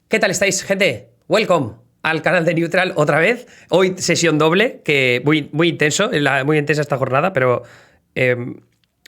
¿Qué tal estáis, gente? Welcome al canal de Neutral otra vez. Hoy sesión doble, que muy intenso, muy intensa esta jornada, pero eh,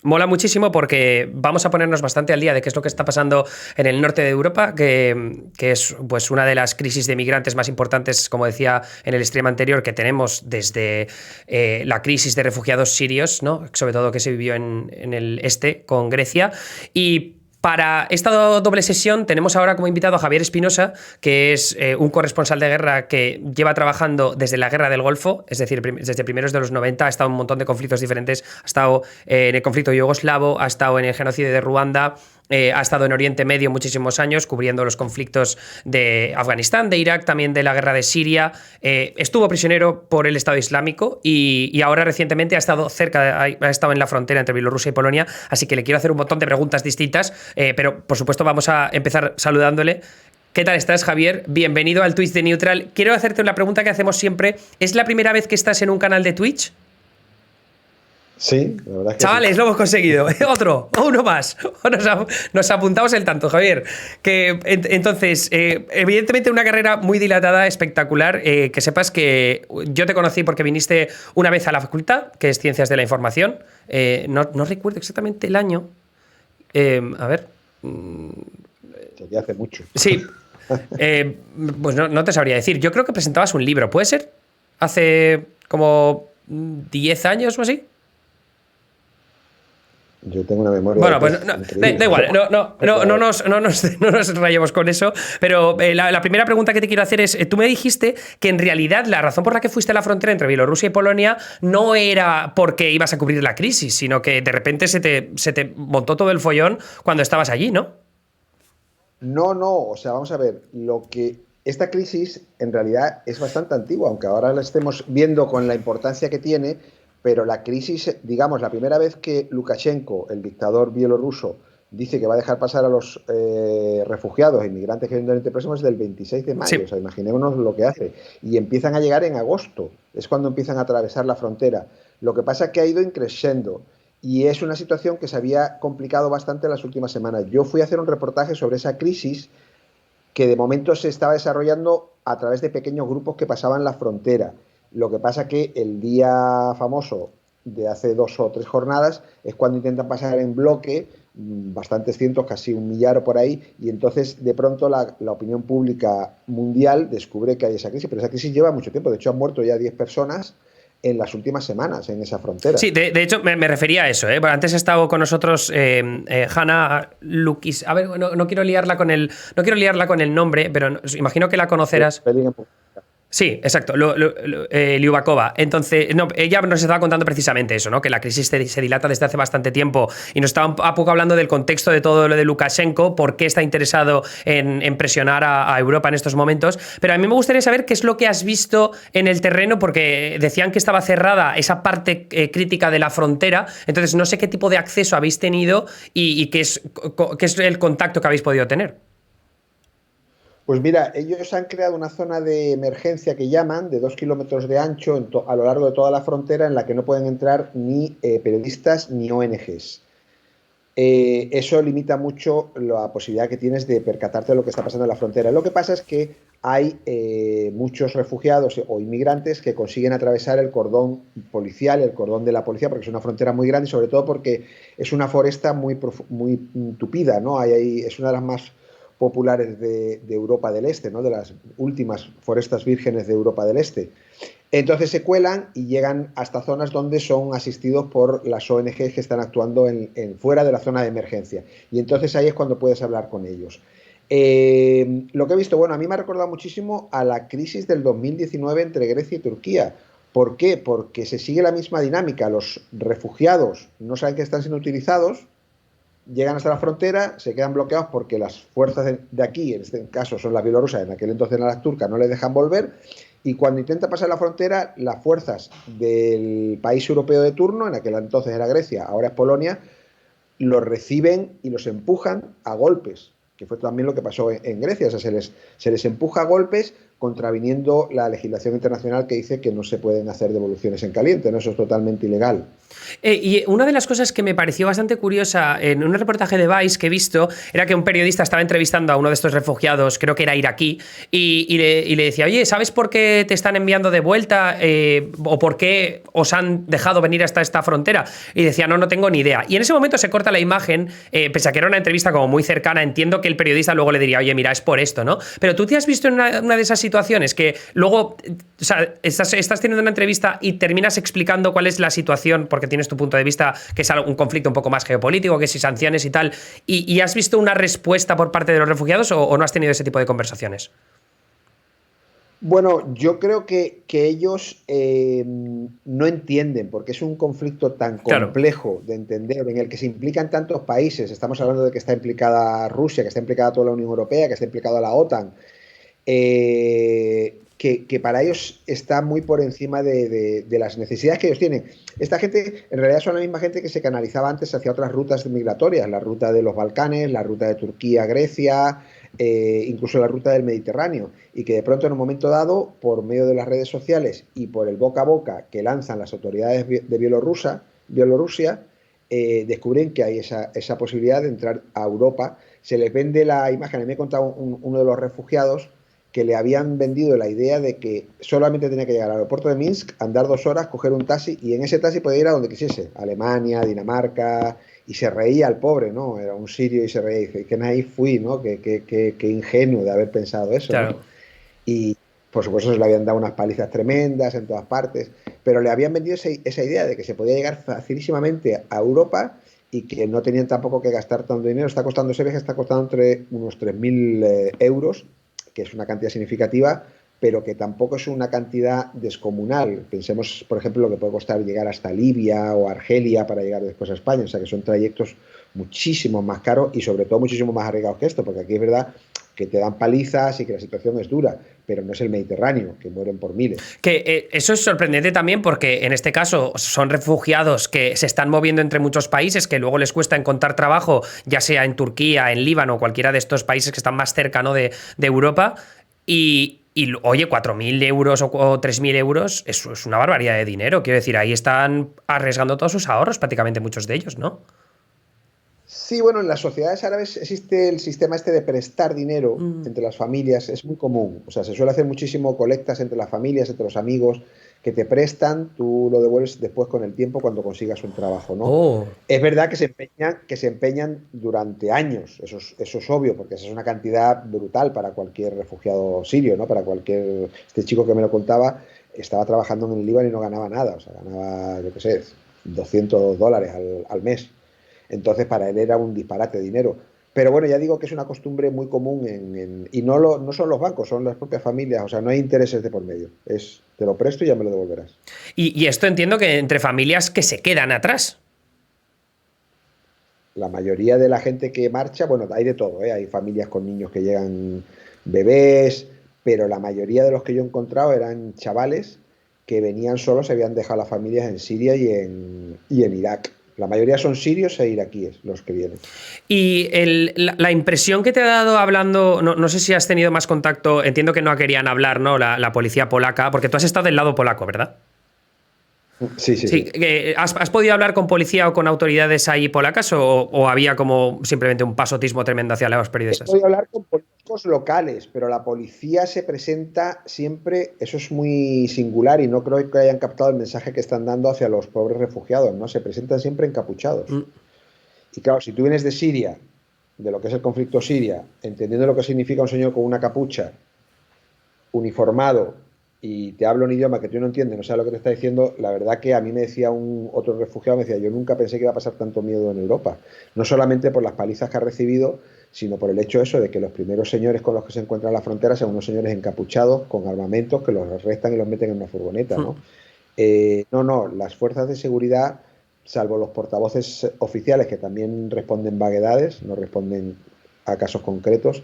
mola muchísimo porque vamos a ponernos bastante al día de qué es lo que está pasando en el norte de Europa, que es pues una de las crisis de migrantes más importantes, como decía en el stream anterior, que tenemos desde la crisis de refugiados sirios, ¿no? Sobre todo que se vivió en el este con Grecia. Y para esta doble sesión tenemos ahora como invitado a Javier Espinosa, que es un corresponsal de guerra que lleva trabajando desde la Guerra del Golfo, es decir, desde primeros de los 90, ha estado en un montón de conflictos diferentes, ha estado en el conflicto yugoslavo, ha estado en el genocidio de Ruanda, ha estado en Oriente Medio muchísimos años, cubriendo los conflictos de Afganistán, de Irak, también de la guerra de Siria. Estuvo prisionero por el Estado Islámico y ahora recientemente ha estado ha estado en la frontera entre Bielorrusia y Polonia, así que le quiero hacer un montón de preguntas distintas, pero por supuesto vamos a empezar saludándole. ¿Qué tal estás, Javier? Bienvenido al Twitch de Neutral. Quiero hacerte una pregunta que hacemos siempre. ¿Es la primera vez que estás en un canal de Twitch? Sí, la verdad es que Chavales, sí. lo hemos conseguido. Uno más. Nos apuntamos el tanto, Javier. Entonces, evidentemente una carrera muy dilatada, espectacular. Que sepas que yo te conocí porque viniste una vez a la facultad, que es Ciencias de la Información. No recuerdo exactamente el año. A ver. Sería hace mucho. Sí. Pues no te sabría decir. Yo creo que presentabas un libro, ¿puede ser? Hace como 10 años o así. Yo tengo una memoria. Bueno, pues da igual, no nos rayemos con eso, pero la primera pregunta que te quiero hacer es, tú me dijiste que en realidad la razón por la que fuiste a la frontera entre Bielorrusia y Polonia no era porque ibas a cubrir la crisis, sino que de repente se te montó todo el follón cuando estabas allí, ¿no? No, o sea, vamos a ver, esta crisis en realidad es bastante antigua, aunque ahora la estemos viendo con la importancia que tiene, pero la crisis, digamos, la primera vez que Lukashenko, el dictador bielorruso, dice que va a dejar pasar a los refugiados e inmigrantes que vienen del Oriente Próximo es del 26 de mayo, Sí. o sea, imaginémonos lo que hace. Y empiezan a llegar en agosto, es cuando empiezan a atravesar la frontera. Lo que pasa es que ha ido increciendo y es una situación que se había complicado bastante en las últimas semanas. Yo fui a hacer un reportaje sobre esa crisis que de momento se estaba desarrollando a través de pequeños grupos que pasaban la frontera. Lo que pasa que el día famoso de hace 2 o 3 jornadas es cuando intentan pasar en bloque, bastantes cientos, casi 1.000.000 o por ahí, y entonces de pronto la opinión pública mundial descubre que hay esa crisis, pero esa crisis lleva mucho tiempo. De hecho han muerto ya 10 personas en las últimas semanas en esa frontera. Sí, de hecho me refería a eso, ¿eh? Antes ha estado con nosotros Hanna Lukis. A ver, no quiero liarla con el nombre, pero imagino que la conocerás. Sí, exacto, Lyubakova. Entonces, no, ella nos estaba contando precisamente eso, ¿no? Que la crisis se dilata desde hace bastante tiempo y nos estaba a poco hablando del contexto de todo lo de Lukashenko, por qué está interesado en presionar a Europa en estos momentos. Pero a mí me gustaría saber qué es lo que has visto en el terreno, porque decían que estaba cerrada esa parte crítica de la frontera, entonces no sé qué tipo de acceso habéis tenido y qué es el contacto que habéis podido tener. Pues mira, ellos han creado una zona de emergencia que llaman, de 2 kilómetros de ancho a lo largo de toda la frontera, en la que no pueden entrar ni periodistas ni ONGs. Eso limita mucho la posibilidad que tienes de percatarte de lo que está pasando en la frontera. Lo que pasa es que hay muchos refugiados o inmigrantes que consiguen atravesar el cordón policial, el cordón de la policía, porque es una frontera muy grande y sobre todo porque es una foresta muy tupida, ¿no? Es una de las más populares de Europa del Este, ¿no? De las últimas forestas vírgenes de Europa del Este. Entonces se cuelan y llegan hasta zonas donde son asistidos por las ONG que están actuando fuera de la zona de emergencia. Y entonces ahí es cuando puedes hablar con ellos. Lo que he visto, bueno, a mí me ha recordado muchísimo a la crisis del 2019 entre Grecia y Turquía. ¿Por qué? Porque se sigue la misma dinámica. Los refugiados no saben que están siendo utilizados, llegan hasta la frontera, se quedan bloqueados porque las fuerzas de aquí, en este caso son las bielorrusas, en aquel entonces eran las turcas, no les dejan volver, y cuando intenta pasar la frontera, las fuerzas del país europeo de turno, en aquel entonces era Grecia, ahora es Polonia, los reciben y los empujan a golpes, que fue también lo que pasó en Grecia, o sea, se les empuja a golpes contraviniendo la legislación internacional que dice que no se pueden hacer devoluciones en caliente, ¿no? Eso es totalmente ilegal. Y una de las cosas que me pareció bastante curiosa en un reportaje de Vice que he visto era que un periodista estaba entrevistando a uno de estos refugiados, creo que era iraquí, y le decía, oye, ¿sabes por qué te están enviando de vuelta? ¿O por qué os han dejado venir hasta esta frontera? Y decía, no tengo ni idea. Y en ese momento se corta la imagen, pese a que era una entrevista como muy cercana, entiendo que el periodista luego le diría, oye, mira, es por esto, ¿no? Pero tú te has visto en una de esas situaciones que luego, o sea, estás teniendo una entrevista y terminas explicando cuál es la situación, porque tienes tu punto de vista, que es un conflicto un poco más geopolítico, que si sanciones y tal, y has visto una respuesta por parte de los refugiados o no has tenido ese tipo de conversaciones? Bueno, yo creo que ellos no entienden, porque es un conflicto tan Claro. complejo de entender, en el que se implican tantos países. Estamos hablando de que está implicada Rusia, que está implicada toda la Unión Europea, que está implicada la OTAN, que para ellos está muy por encima de las necesidades que ellos tienen. Esta gente, en realidad, son la misma gente que se canalizaba antes hacia otras rutas migratorias, la ruta de los Balcanes, la ruta de Turquía, Grecia, incluso la ruta del Mediterráneo, y que de pronto en un momento dado, por medio de las redes sociales y por el boca a boca que lanzan las autoridades de Bielorrusia, descubren que hay esa posibilidad de entrar a Europa. Se les vende la imagen, me he contado uno de los refugiados que le habían vendido la idea de que solamente tenía que llegar al aeropuerto de Minsk, andar 2 horas, coger un taxi, y en ese taxi podía ir a donde quisiese, Alemania, Dinamarca, y se reía el pobre, ¿no? Era un sirio y se reía, y dice, qué naif fui, ¿no? Qué ingenuo de haber pensado eso, ¿no? Claro. Y por supuesto se le habían dado unas palizas tremendas en todas partes, pero le habían vendido esa idea de que se podía llegar facilísimamente a Europa y que no tenían tampoco que gastar tanto dinero. Está costando ese viaje, está costando entre unos 3.000 euros, que es una cantidad significativa, pero que tampoco es una cantidad descomunal. Pensemos, por ejemplo, lo que puede costar llegar hasta Libia o Argelia para llegar después a España, o sea que son trayectos muchísimo más caros y sobre todo muchísimo más arriesgados que esto, porque aquí es verdad que te dan palizas y que la situación es dura, pero no es el Mediterráneo, que mueren por miles. Que eso es sorprendente también porque en este caso son refugiados que se están moviendo entre muchos países, que luego les cuesta encontrar trabajo, ya sea en Turquía, en Líbano o cualquiera de estos países que están más cerca, ¿no?, de Europa. Y oye, 4.000 euros o 3.000 euros es una barbaridad de dinero. Quiero decir, ahí están arriesgando todos sus ahorros, prácticamente muchos de ellos, ¿no? Sí, bueno, en las sociedades árabes existe el sistema este de prestar dinero entre las familias, es muy común. O sea, se suele hacer muchísimo colectas entre las familias, entre los amigos, que te prestan, tú lo devuelves después con el tiempo cuando consigas un trabajo, ¿no? Oh, Es verdad que se empeñan durante años, eso es obvio, porque esa es una cantidad brutal para cualquier refugiado sirio, ¿no? Para cualquier... Este chico que me lo contaba estaba trabajando en el Líbano y no ganaba nada, o sea, ganaba, yo qué sé, $200 al mes. Entonces para él era un disparate de dinero. Pero bueno, ya digo que es una costumbre muy común y no son los bancos, son las propias familias, o sea, no hay intereses de por medio. Es, te lo presto y ya me lo devolverás. y esto entiendo que entre familias que se quedan atrás. La mayoría de la gente que marcha, bueno, hay de todo, ¿eh? Hay familias con niños que llegan bebés, pero la mayoría de los que yo he encontrado eran chavales que venían solos, se habían dejado las familias en Siria y en Irak. La mayoría son sirios e iraquíes los que vienen. Y la impresión que te ha dado hablando, no sé si has tenido más contacto, entiendo que no querían hablar, ¿no? La policía polaca, porque tú has estado del lado polaco, ¿verdad? Sí, sí, Sí, sí. ¿has podido hablar con policía o con autoridades ahí polacas o había como simplemente un pasotismo tremendo hacia los He periodistas? podido hablar con políticos locales, pero la policía se presenta siempre, eso es muy singular y no creo que hayan captado el mensaje que están dando hacia los pobres refugiados, ¿no? Se presentan siempre encapuchados. Mm. Y claro, si tú vienes de Siria, de lo que es el conflicto Siria, entendiendo lo que significa un señor con una capucha, uniformado, y te habla un idioma que tú no entiendes, no sabes lo que te está diciendo, la verdad que a mí me decía otro refugiado, me decía, yo nunca pensé que iba a pasar tanto miedo en Europa. No solamente por las palizas que ha recibido, sino por el hecho eso de que los primeros señores con los que se encuentran en la frontera son unos señores encapuchados con armamentos que los arrestan y los meten en una furgoneta, ¿no? No, las fuerzas de seguridad, salvo los portavoces oficiales que también responden vaguedades, no responden a casos concretos,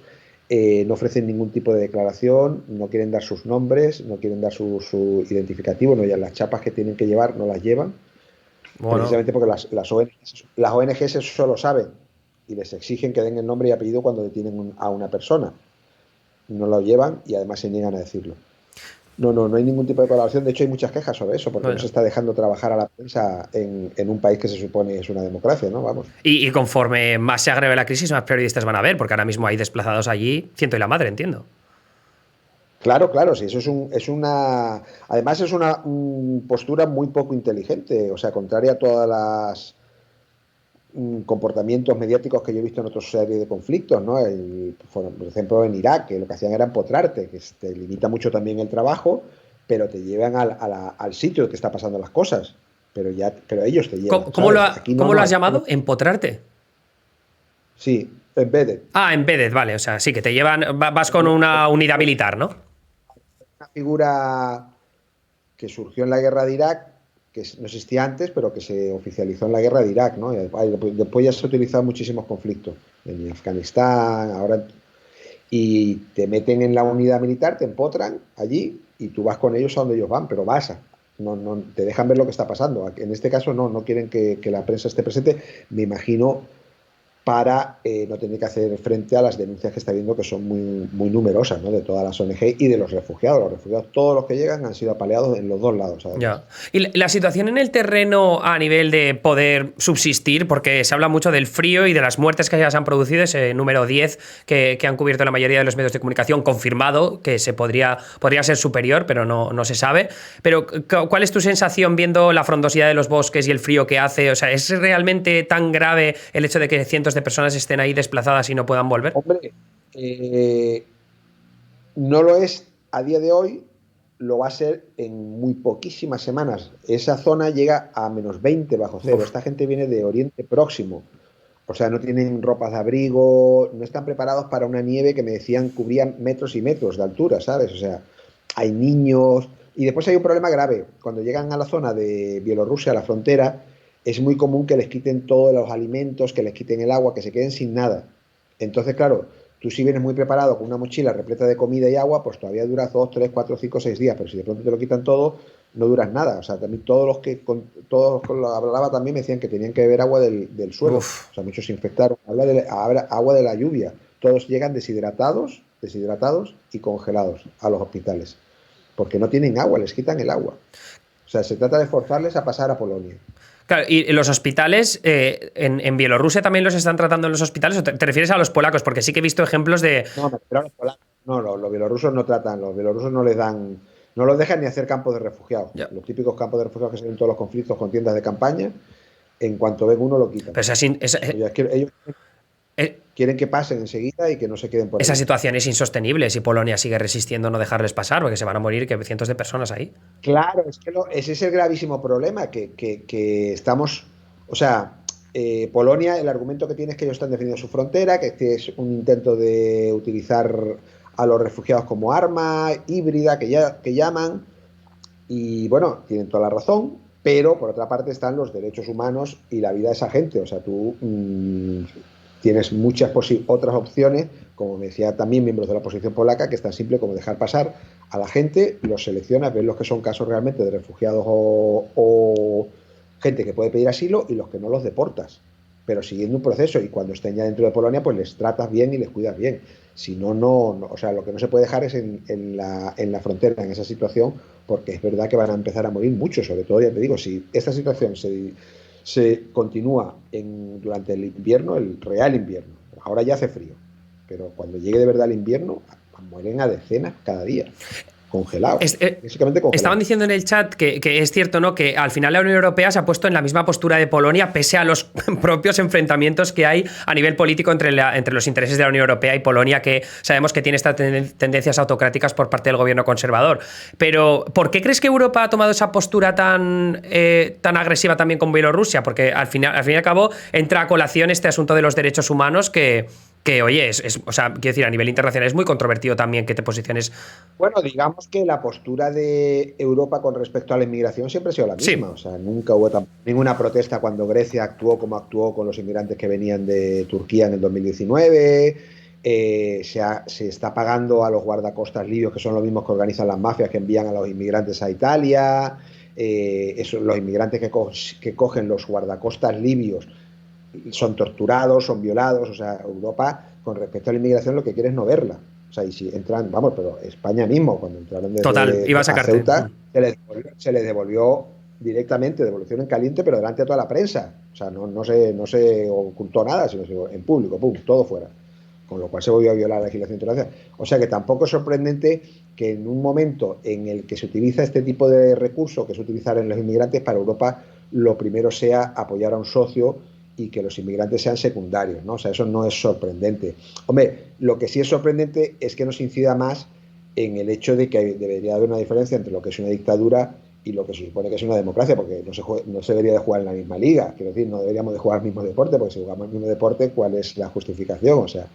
no ofrecen ningún tipo de declaración, no quieren dar sus nombres, no quieren dar su identificativo, no, ya las chapas que tienen que llevar no las llevan, Bueno. precisamente porque las ONGs eso lo saben y les exigen que den el nombre y apellido cuando detienen a una persona. no lo llevan y además se niegan a decirlo. No hay ningún tipo de colaboración. De hecho, hay muchas quejas sobre eso, porque no se Bueno. está dejando trabajar a la prensa en un país que se supone es una democracia, ¿no? Vamos. Y conforme más se agrave la crisis, más periodistas van a ver, porque ahora mismo hay desplazados allí, ciento y la madre, entiendo. Claro, claro, sí, eso además es una postura muy poco inteligente, o sea, contraria a todas las comportamientos mediáticos que yo he visto en otros serie de conflictos, ¿no? Por ejemplo, en Irak, que lo que hacían era empotrarte, que te limita mucho también el trabajo, pero te llevan al sitio que está pasando las cosas, pero ellos te llevan, ¿Cómo ¿sabes? Aquí no, cómo lo no, has aquí no. llamado? ¿Empotrarte? Sí, embedded. Ah, embedded, vale. O sea, sí, que te llevan, vas con una unidad militar, ¿no? Una figura que surgió en la guerra de Irak, que no existía antes, pero que se oficializó en la guerra de Irak, ¿no? Después ya se ha utilizado en muchísimos conflictos, en Afganistán, ahora, y te meten en la unidad militar, te empotran allí y tú vas con ellos a donde ellos van, pero no, te dejan ver lo que está pasando. En este caso no quieren que la prensa esté presente, me imagino, para no tener que hacer frente a las denuncias que está viendo, que son muy numerosas, ¿no? De todas las ONG y de los refugiados. Los refugiados, todos los que llegan, han sido apaleados en los dos lados, además. Ya. Y la situación en el terreno a nivel de poder subsistir, porque se habla mucho del frío y de las muertes que ya se han producido, ese número 10 que han cubierto la mayoría de los medios de comunicación, confirmado que podría ser superior, pero no se sabe. Pero, ¿cuál es tu sensación viendo la frondosidad de los bosques y el frío que hace? O sea, ¿es realmente tan grave el hecho de que cientos de personas estén ahí desplazadas y no puedan volver? Hombre, eh, no lo es a día de hoy, lo va a ser en muy poquísimas semanas. Esa zona llega a -20 bajo cero. Uf. Esta gente viene de Oriente Próximo. O sea, no tienen ropas de abrigo, no están preparados para una nieve que me decían cubría metros y metros de altura, ¿sabes? O sea, hay niños. Y después hay un problema grave. Cuando llegan a la zona de Bielorrusia, a la frontera, es muy común que les quiten todos los alimentos, que les quiten el agua, que se queden sin nada. Entonces, claro, tú si vienes muy preparado con una mochila repleta de comida y agua, pues todavía duras 2, 3, 4, 5, 6 días. Pero si de pronto te lo quitan todo, no duras nada. O sea, también todos los que lo hablaba también me decían que tenían que beber agua del suelo. Uf. O sea, muchos se infectaron. Agua de la lluvia. Todos llegan deshidratados y congelados a los hospitales. Porque no tienen agua, les quitan el agua. O sea, se trata de forzarles a pasar a Polonia. Claro, y los hospitales, en Bielorrusia también los están tratando en los hospitales, ¿o te refieres a los polacos? Porque sí que he visto ejemplos de... No, me refiero a los polacos. No, los bielorrusos no tratan, los bielorrusos no les dan, no los dejan ni hacer campos de refugiados. Ya. Los típicos campos de refugiados que se ven en todos los conflictos con tiendas de campaña, en cuanto ven uno lo quitan. Pero Ellos quieren que pasen enseguida y que no se queden por esa ahí. situación es insostenible si Polonia sigue resistiendo no dejarles pasar, porque se van a morir que cientos de personas ahí. Claro, ese es el gravísimo problema, que estamos, o sea, Polonia, el argumento que tiene es que ellos están defendiendo su frontera, que este es un intento de utilizar a los refugiados como arma híbrida, que llaman, y bueno, tienen toda la razón, pero por otra parte están los derechos humanos y la vida de esa gente, o sea, tú tienes muchas otras opciones, como me decía también miembros de la oposición polaca, que es tan simple como dejar pasar a la gente, los seleccionas, ves los que son casos realmente de refugiados o gente que puede pedir asilo y los que no los deportas, pero siguiendo un proceso, y cuando estén ya dentro de Polonia pues les tratas bien y les cuidas bien. Si no, o sea, lo que no se puede dejar es en la frontera, en esa situación, porque es verdad que van a empezar a morir muchos, sobre todo, ya te digo, si esta situación se continúa durante el invierno, el real invierno. Ahora ya hace frío, pero cuando llegue de verdad el invierno, mueren a decenas cada día, congelados, básicamente congelados. Estaban diciendo en el chat que es cierto, ¿no? Que al final la Unión Europea se ha puesto en la misma postura de Polonia, pese a los propios enfrentamientos que hay a nivel político entre los intereses de la Unión Europea y Polonia, que sabemos que tiene estas tendencias autocráticas por parte del gobierno conservador. Pero, ¿por qué crees que Europa ha tomado esa postura tan agresiva también con Bielorrusia? Porque al fin y al cabo entra a colación este asunto de los derechos humanos que oye, o sea, quiero decir, a nivel internacional es muy controvertido también que te posiciones. Bueno, digamos que la postura de Europa con respecto a la inmigración siempre ha sido la misma. Sí. O sea, nunca hubo ninguna protesta cuando Grecia actuó como actuó con los inmigrantes que venían de Turquía en el 2019. Se está pagando a los guardacostas libios, que son los mismos que organizan las mafias que envían a los inmigrantes a Italia. Los inmigrantes que cogen los guardacostas libios son torturados, son violados. O sea, Europa, con respecto a la inmigración, lo que quiere es no verla. O sea, y si entran, vamos, pero España mismo, cuando entraron Total, iba a sacarte. Ceuta, se les devolvió directamente, devolución en caliente, pero delante de toda la prensa. O sea, no se ocultó nada, sino en público, pum, todo fuera. Con lo cual se volvió a violar la legislación internacional. O sea que tampoco es sorprendente que en un momento en el que se utiliza este tipo de recurso, que es utilizar en los inmigrantes, para Europa lo primero sea apoyar a un socio y que los inmigrantes sean secundarios, ¿no? O sea, eso no es sorprendente. Hombre, lo que sí es sorprendente es que no se incida más en el hecho de que debería haber una diferencia entre lo que es una dictadura y lo que se supone que es una democracia, porque no se debería de jugar en la misma liga. Quiero decir, no deberíamos de jugar al mismo deporte, porque si jugamos al mismo deporte, ¿cuál es la justificación? O sea,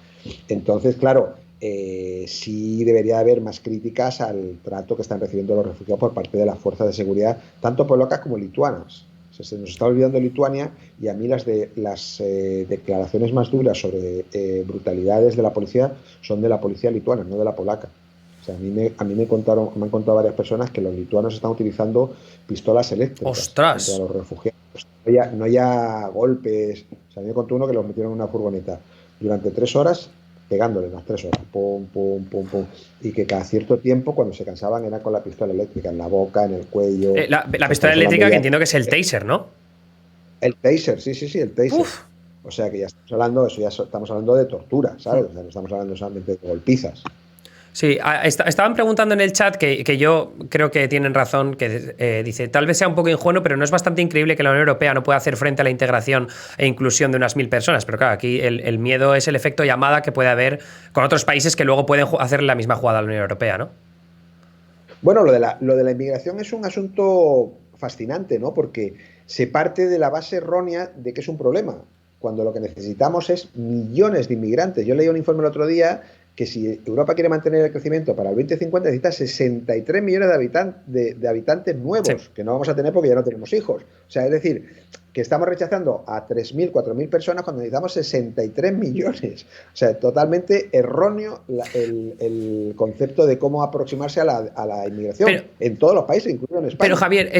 entonces, claro, sí debería haber más críticas al trato que están recibiendo los refugiados por parte de las fuerzas de seguridad, tanto polacas como lituanas. O sea, se nos está olvidando Lituania, y a mí las declaraciones más duras sobre brutalidades de la policía son de la policía lituana, no de la polaca. O sea, me han contado varias personas que los lituanos están utilizando pistolas eléctricas ¡Ostras! contra los refugiados. No haya golpes. O sea, a mí me contó uno que los metieron en una furgoneta durante 3 horas, pegándole las 3 horas, pum, pum, pum, pum. Y que cada cierto tiempo, cuando se cansaban, era con la pistola eléctrica, en la boca, en el cuello. La pistola eléctrica, que entiendo que es el taser, ¿no? El taser, sí, el taser. Uf. O sea, que ya estamos hablando, estamos hablando de tortura, ¿sabes? O sea, no estamos hablando solamente de golpizas. Sí, estaban preguntando en el chat que yo creo que tienen razón, que dice, tal vez sea un poco ingenuo, pero no es bastante increíble que la Unión Europea no pueda hacer frente a la integración e inclusión de unas 1000 personas. Pero claro, aquí el miedo es el efecto llamada que puede haber con otros países que luego pueden hacer la misma jugada a la Unión Europea, ¿no? Bueno, lo de la inmigración es un asunto fascinante, ¿no? Porque se parte de la base errónea de que es un problema, cuando lo que necesitamos es millones de inmigrantes. Yo leí un informe el otro día que si Europa quiere mantener el crecimiento para el 2050 necesita 63 millones de habitantes nuevos, sí, que no vamos a tener porque ya no tenemos hijos. O sea, es decir, que estamos rechazando a 3.000, 4.000 personas cuando necesitamos 63 millones. O sea, totalmente erróneo el concepto de cómo aproximarse a la inmigración en todos los países, incluido en España. Pero Javier,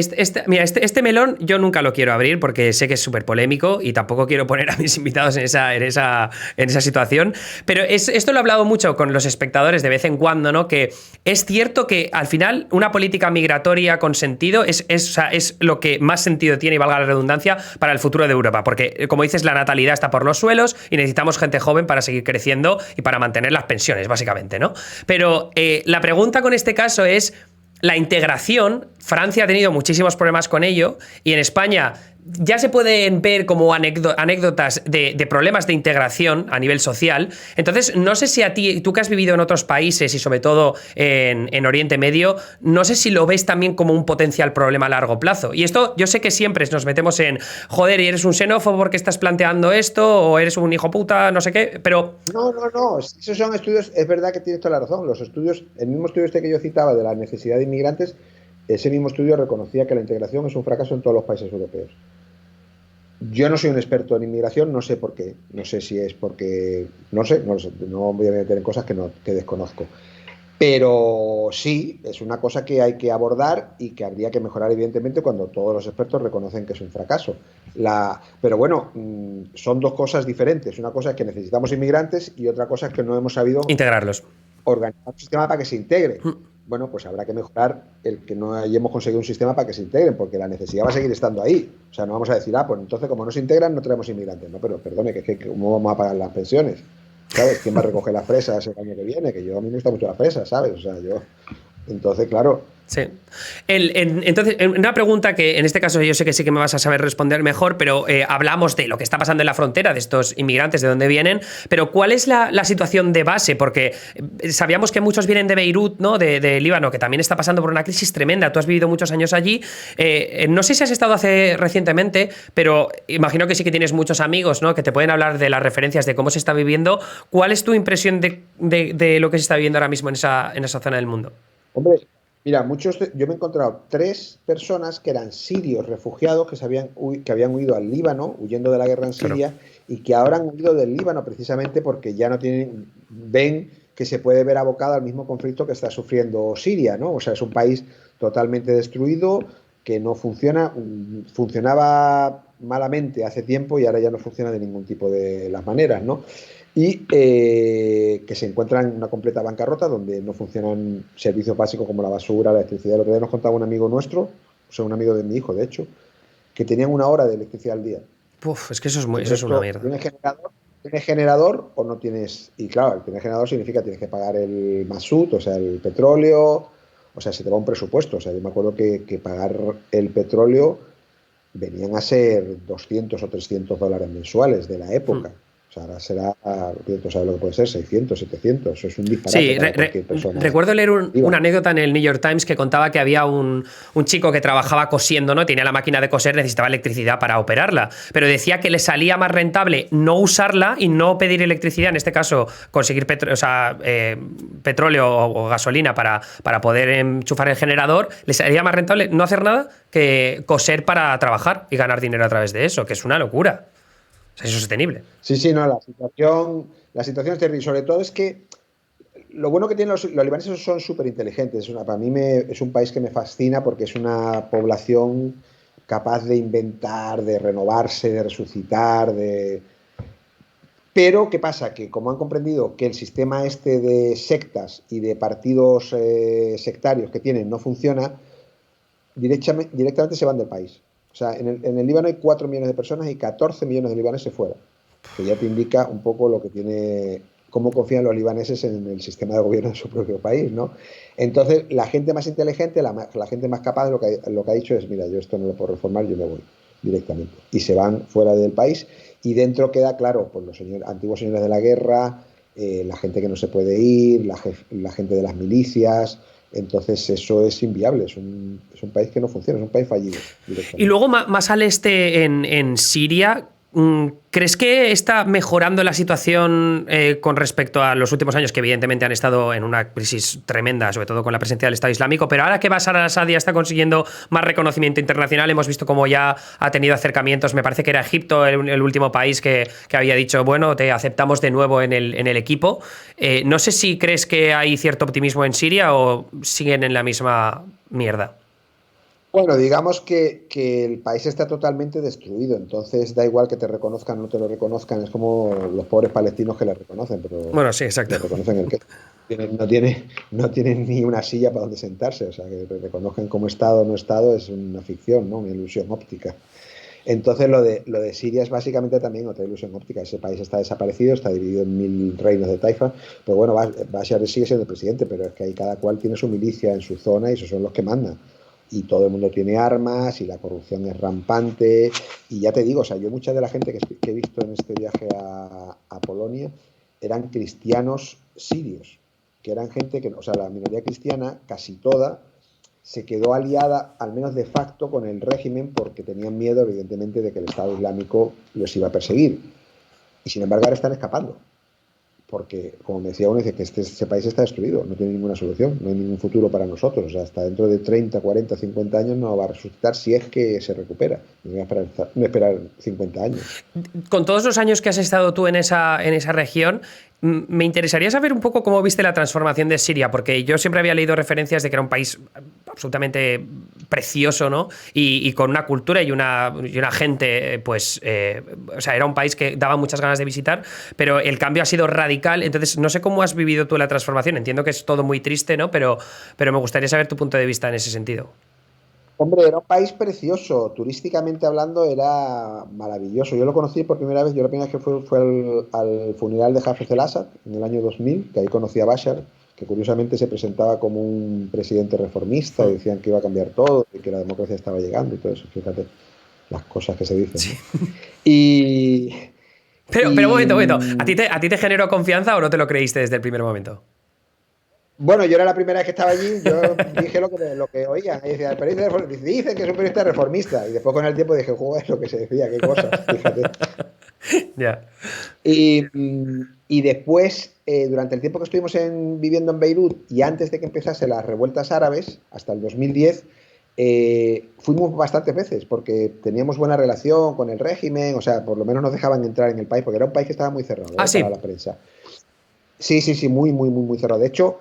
mira, este melón yo nunca lo quiero abrir porque sé que es súper polémico y tampoco quiero poner a mis invitados en esa situación. Pero esto lo he hablado mucho con los espectadores de vez en cuando, ¿no? Que es cierto que al final una política migratoria con sentido es lo que más sentido tiene, y valga la redundancia, para el futuro de Europa, porque como dices, la natalidad está por los suelos y necesitamos gente joven para seguir creciendo y para mantener las pensiones, básicamente, ¿no? Pero la pregunta con este caso es la integración. Francia ha tenido muchísimos problemas con ello y en España ya se pueden ver como anécdotas de problemas de integración a nivel social. Entonces, no sé si a ti, tú que has vivido en otros países y sobre todo en Oriente Medio, no sé si lo ves también como un potencial problema a largo plazo. Y esto, yo sé que siempre nos metemos en, joder, y eres un xenófobo porque estás planteando esto, o eres un hijo puta, no sé qué, pero... No, esos son estudios, es verdad que tienes toda la razón. Los estudios, el mismo estudio este que yo citaba de la necesidad de inmigrantes, ese mismo estudio reconocía que la integración es un fracaso en todos los países europeos. Yo no soy un experto en inmigración, no sé por qué. No sé si es porque... No voy a meter en cosas que desconozco. Pero sí, es una cosa que hay que abordar y que habría que mejorar, evidentemente, cuando todos los expertos reconocen que es un fracaso. Pero bueno, son dos cosas diferentes. Una cosa es que necesitamos inmigrantes y otra cosa es que no hemos sabido integrarlos, organizar un sistema para que se integre. Bueno, pues habrá que mejorar el que no hayamos conseguido un sistema para que se integren, porque la necesidad va a seguir estando ahí. O sea, no vamos a decir, pues entonces como no se integran no traemos inmigrantes. No, pero perdone, que ¿cómo vamos a pagar las pensiones? ¿Sabes? ¿Quién va a recoger las fresas el año que viene? Que a mí me gusta mucho las fresas, ¿sabes? O sea, entonces, claro... Sí. Entonces, una pregunta que en este caso yo sé que sí que me vas a saber responder mejor, pero hablamos de lo que está pasando en la frontera, de estos inmigrantes, de dónde vienen, pero ¿cuál es la situación de base? Porque sabíamos que muchos vienen de Beirut, ¿no? De Líbano, que también está pasando por una crisis tremenda. Tú has vivido muchos años allí. No sé si has estado recientemente, pero imagino que sí que tienes muchos amigos, ¿no? Que te pueden hablar de las referencias de cómo se está viviendo. ¿Cuál es tu impresión de lo que se está viviendo ahora mismo en esa zona del mundo? Hombre, mira, yo me he encontrado 3 personas que eran sirios refugiados que habían huido al Líbano, huyendo de la guerra en Siria, claro, y que ahora han huido del Líbano precisamente porque ya no ven que se puede ver abocado al mismo conflicto que está sufriendo Siria, ¿no? O sea, es un país totalmente destruido, que no funcionaba malamente hace tiempo y ahora ya no funciona de ningún tipo de las maneras, ¿no? y que se encuentran en una completa bancarrota donde no funcionan servicios básicos como la basura, la electricidad. El otro día nos contaba un amigo nuestro, o sea, un amigo de mi hijo, de hecho, que tenían 1 hora de electricidad al día. Uf, es que Que el eso es una resto, mierda. ¿tienes generador o no tienes? Y claro, el tener generador significa que tienes que pagar el masut, o sea, el petróleo, o sea, se te va un presupuesto. O sea, yo me acuerdo que pagar el petróleo venían a ser 200 o 300 dólares mensuales de la Hmm. época. O sea, ahora será, tú sabes lo que puede ser, 600, 700. Eso es un disparate Sí, para cualquier persona. recuerdo leer Viva. una anécdota en el New York Times que contaba que había un chico que trabajaba cosiendo, ¿no? Tenía la máquina de coser, necesitaba electricidad para operarla, pero decía que le salía más rentable no usarla y no pedir electricidad, en este caso conseguir petróleo o gasolina para poder enchufar el generador, le salía más rentable no hacer nada que coser para trabajar y ganar dinero a través de eso, que es una locura. O sea, es sostenible. Sí, sí, no, la situación es terrible. Sobre todo es que lo bueno que tienen los libaneses son súper inteligentes. Para mí es un país que me fascina porque es una población capaz de inventar, de renovarse, de resucitar, Pero, ¿qué pasa? Que como han comprendido que el sistema este de sectas y de partidos sectarios que tienen no funciona, directamente se van del país. O sea, en el Líbano hay 4 millones de personas y 14 millones de libaneses fuera, que ya te indica un poco lo que tiene, cómo confían los libaneses en el sistema de gobierno de su propio país, ¿no? Entonces, la gente más inteligente, la gente más capaz, lo que ha dicho es, mira, yo esto no lo puedo reformar, yo me voy directamente. Y se van fuera del país y dentro queda, claro, pues los antiguos señores de la guerra, la gente que no se puede ir, la gente de las milicias. Entonces eso es inviable, es un país que no funciona, es un país fallido Y directamente. luego más al este, en Siria, ¿crees que está mejorando la situación con respecto a los últimos años, que evidentemente han estado en una crisis tremenda, sobre todo con la presencia del Estado Islámico? Pero ahora que Bashar al-Assad ya está consiguiendo más reconocimiento internacional, hemos visto cómo ya ha tenido acercamientos. Me parece que era Egipto el último país que había dicho, bueno, te aceptamos de nuevo en el equipo. No sé si crees que hay cierto optimismo en Siria o siguen en la misma mierda. Bueno, digamos que el país está totalmente destruido, entonces da igual que te reconozcan o no te lo reconozcan, es como los pobres palestinos que le reconocen, pero Bueno, sí, exacto. le reconocen el qué. No tienen ni una silla para donde sentarse, o sea, que te reconozcan como Estado o no Estado es una ficción, ¿no? Una ilusión óptica. Entonces lo de Siria es básicamente también otra ilusión óptica. Ese país está desaparecido, está dividido en 1000 reinos de taifa. Pero bueno, Bashar sigue siendo el presidente, pero es que ahí cada cual tiene su milicia en su zona y esos son los que mandan. Y todo el mundo tiene armas y la corrupción es rampante. Y ya te digo, o sea, yo mucha de la gente que he visto en este viaje a Polonia eran cristianos sirios, que eran gente que, o sea, la minoría cristiana, casi toda, se quedó aliada, al menos de facto, con el régimen porque tenían miedo, evidentemente, de que el Estado Islámico los iba a perseguir. Y sin embargo ahora están escapando. Porque, como me decía uno, dice que ese país está destruido, no tiene ninguna solución, no hay ningún futuro para nosotros. O sea, hasta dentro de 30, 40, 50 años no va a resucitar si es que se recupera. No voy a esperar 50 años. Con todos los años que has estado tú en esa región, me interesaría saber un poco cómo viste la transformación de Siria, porque yo siempre había leído referencias de que era un país absolutamente precioso, ¿no? Y con una cultura y una gente, pues, o sea, era un país que daba muchas ganas de visitar, pero el cambio ha sido radical. Entonces, no sé cómo has vivido tú la transformación. Entiendo que es todo muy triste, ¿no? Pero me gustaría saber tu punto de vista en ese sentido. Hombre, era un país precioso, turísticamente hablando era maravilloso. Yo lo conocí por primera vez, yo la primera vez que fue al funeral de Hafez el-Assad en el año 2000, que ahí conocí a Bashar, que curiosamente se presentaba como un presidente reformista y decían que iba a cambiar todo y que la democracia estaba llegando y todo eso. Fíjate las cosas que se dicen, ¿no? Y, Pero un y momento, un momento. ¿A ti te generó confianza o no te lo creíste desde el primer momento? bueno, yo era la primera vez que estaba allí, yo dije lo que oía. Y decía, dicen que es un periodista reformista. Y después con el tiempo dije, joder, lo que se decía, qué cosas, fíjate. Ya. Y después, durante el tiempo que estuvimos viviendo en Beirut y antes de que empezase las revueltas árabes, hasta el 2010, fuimos bastantes veces porque teníamos buena relación con el régimen, o sea, por lo menos nos dejaban entrar en el país, porque era un país que estaba muy cerrado, Ah, para sí. la prensa. Sí, sí, sí, muy, muy, muy, muy cerrado. De hecho,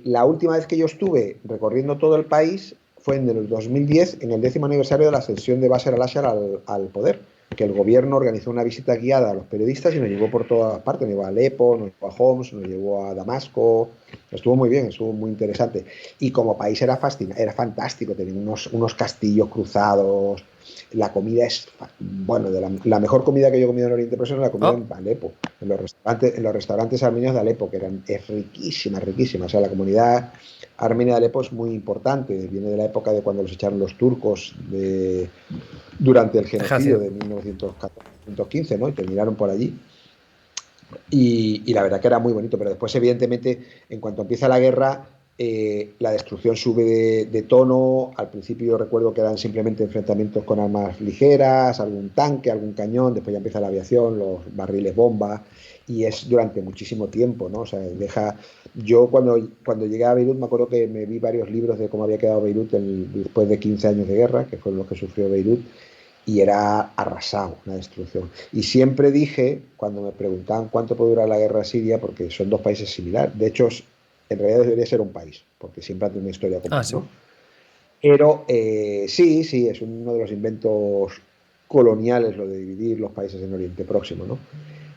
la última vez que yo estuve recorriendo todo el país fue en el 2010, en el 10º aniversario de la ascensión de Bashar al-Assad al poder. que el gobierno organizó una visita guiada a los periodistas y nos llevó por todas partes, nos llevó a Alepo, nos llevó a Homs, nos llevó a Damasco, estuvo muy bien, estuvo muy interesante. Y como país era fascinante, era fantástico, tenían unos castillos cruzados, la comida es, bueno, la mejor comida que yo he comido en Oriente Próximo es la comida Oh, en Alepo, en los restaurantes armenios de Alepo, que es riquísima, riquísima. O sea, la comunidad armenia de Alepo es muy importante, viene de la época de cuando los echaron los turcos durante el genocidio ejército. de 1914-1915, ¿no? Y terminaron por allí. Y la verdad que era muy bonito, pero después, evidentemente, en cuanto empieza la guerra, la destrucción sube de tono. Al principio yo recuerdo que eran simplemente enfrentamientos con armas ligeras, algún tanque, algún cañón, después ya empieza la aviación, los barriles bomba, y es durante muchísimo tiempo, ¿no? O sea, yo cuando llegué a Beirut me acuerdo que me vi varios libros de cómo había quedado Beirut después de 15 años de guerra, que fueron los que sufrió Beirut, y era arrasado, una destrucción. Y siempre dije, cuando me preguntaban cuánto puede durar la guerra siria, porque son dos países similares, de hecho, en realidad debería ser un país, porque siempre han tenido una historia Ah, común, sí. ¿no? Pero sí, sí, es uno de los inventos coloniales lo de dividir los países en Oriente Próximo, ¿no?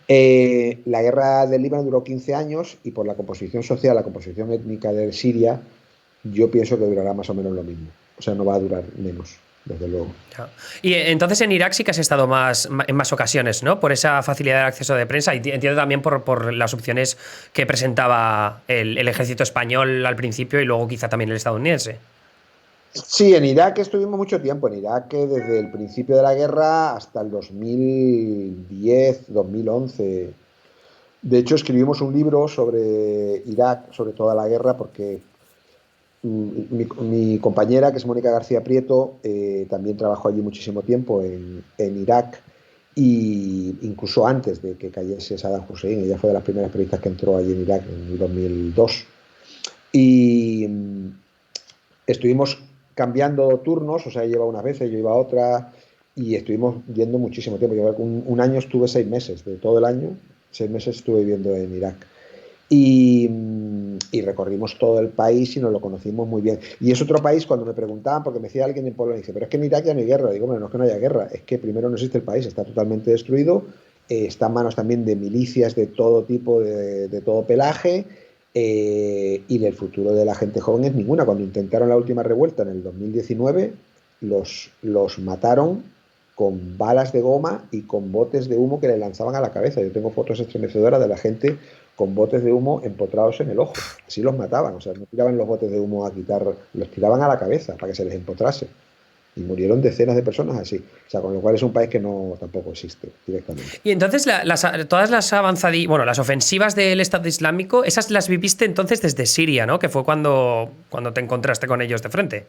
La guerra del Líbano duró 15 años y por la composición social, la composición étnica de Siria, yo pienso que durará más o menos lo mismo. O sea, no va a durar menos, desde luego. Ya. Y entonces en Irak sí que has estado en más ocasiones, ¿no? Por esa facilidad de acceso de prensa y entiendo también por las opciones que presentaba el ejército español al principio y luego quizá también el estadounidense. Sí, en Irak estuvimos mucho tiempo. En Irak, desde el principio de la guerra hasta el 2010, 2011. De hecho, escribimos un libro sobre Irak, sobre toda la guerra, porque mi compañera, que es Mónica García Prieto, también trabajó allí muchísimo tiempo en Irak, y incluso antes de que cayese Saddam Hussein. Ella fue de las primeras periodistas que entró allí en Irak en el 2002. Y estuvimos cambiando turnos, o sea, ella iba unas veces, yo iba otras, y estuvimos yendo muchísimo tiempo. Yo un año estuve 6 meses, de todo el año, 6 meses estuve viviendo en Irak. Y recorrimos todo el país y nos lo conocimos muy bien. Y es otro país, cuando me preguntaban, porque me decía alguien en Polonia, dice, pero es que en Irak ya no hay guerra. Digo, bueno, no es que no haya guerra, es que primero no existe el país, está totalmente destruido, está en manos también de milicias de todo tipo, de todo pelaje, y el futuro de la gente joven es ninguna. Cuando intentaron la última revuelta en el 2019, los mataron con balas de goma y con botes de humo que le lanzaban a la cabeza. Yo tengo fotos estremecedoras de la gente con botes de humo empotrados en el ojo. Así los mataban, o sea, no tiraban los botes de humo a quitar, los tiraban a la cabeza para que se les empotrase. Y murieron decenas de personas así. O sea, con lo cual es un país que no tampoco existe directamente. Y entonces todas las bueno, las ofensivas del Estado Islámico, esas las viviste entonces desde Siria, ¿no? Que fue cuando te encontraste con ellos de frente.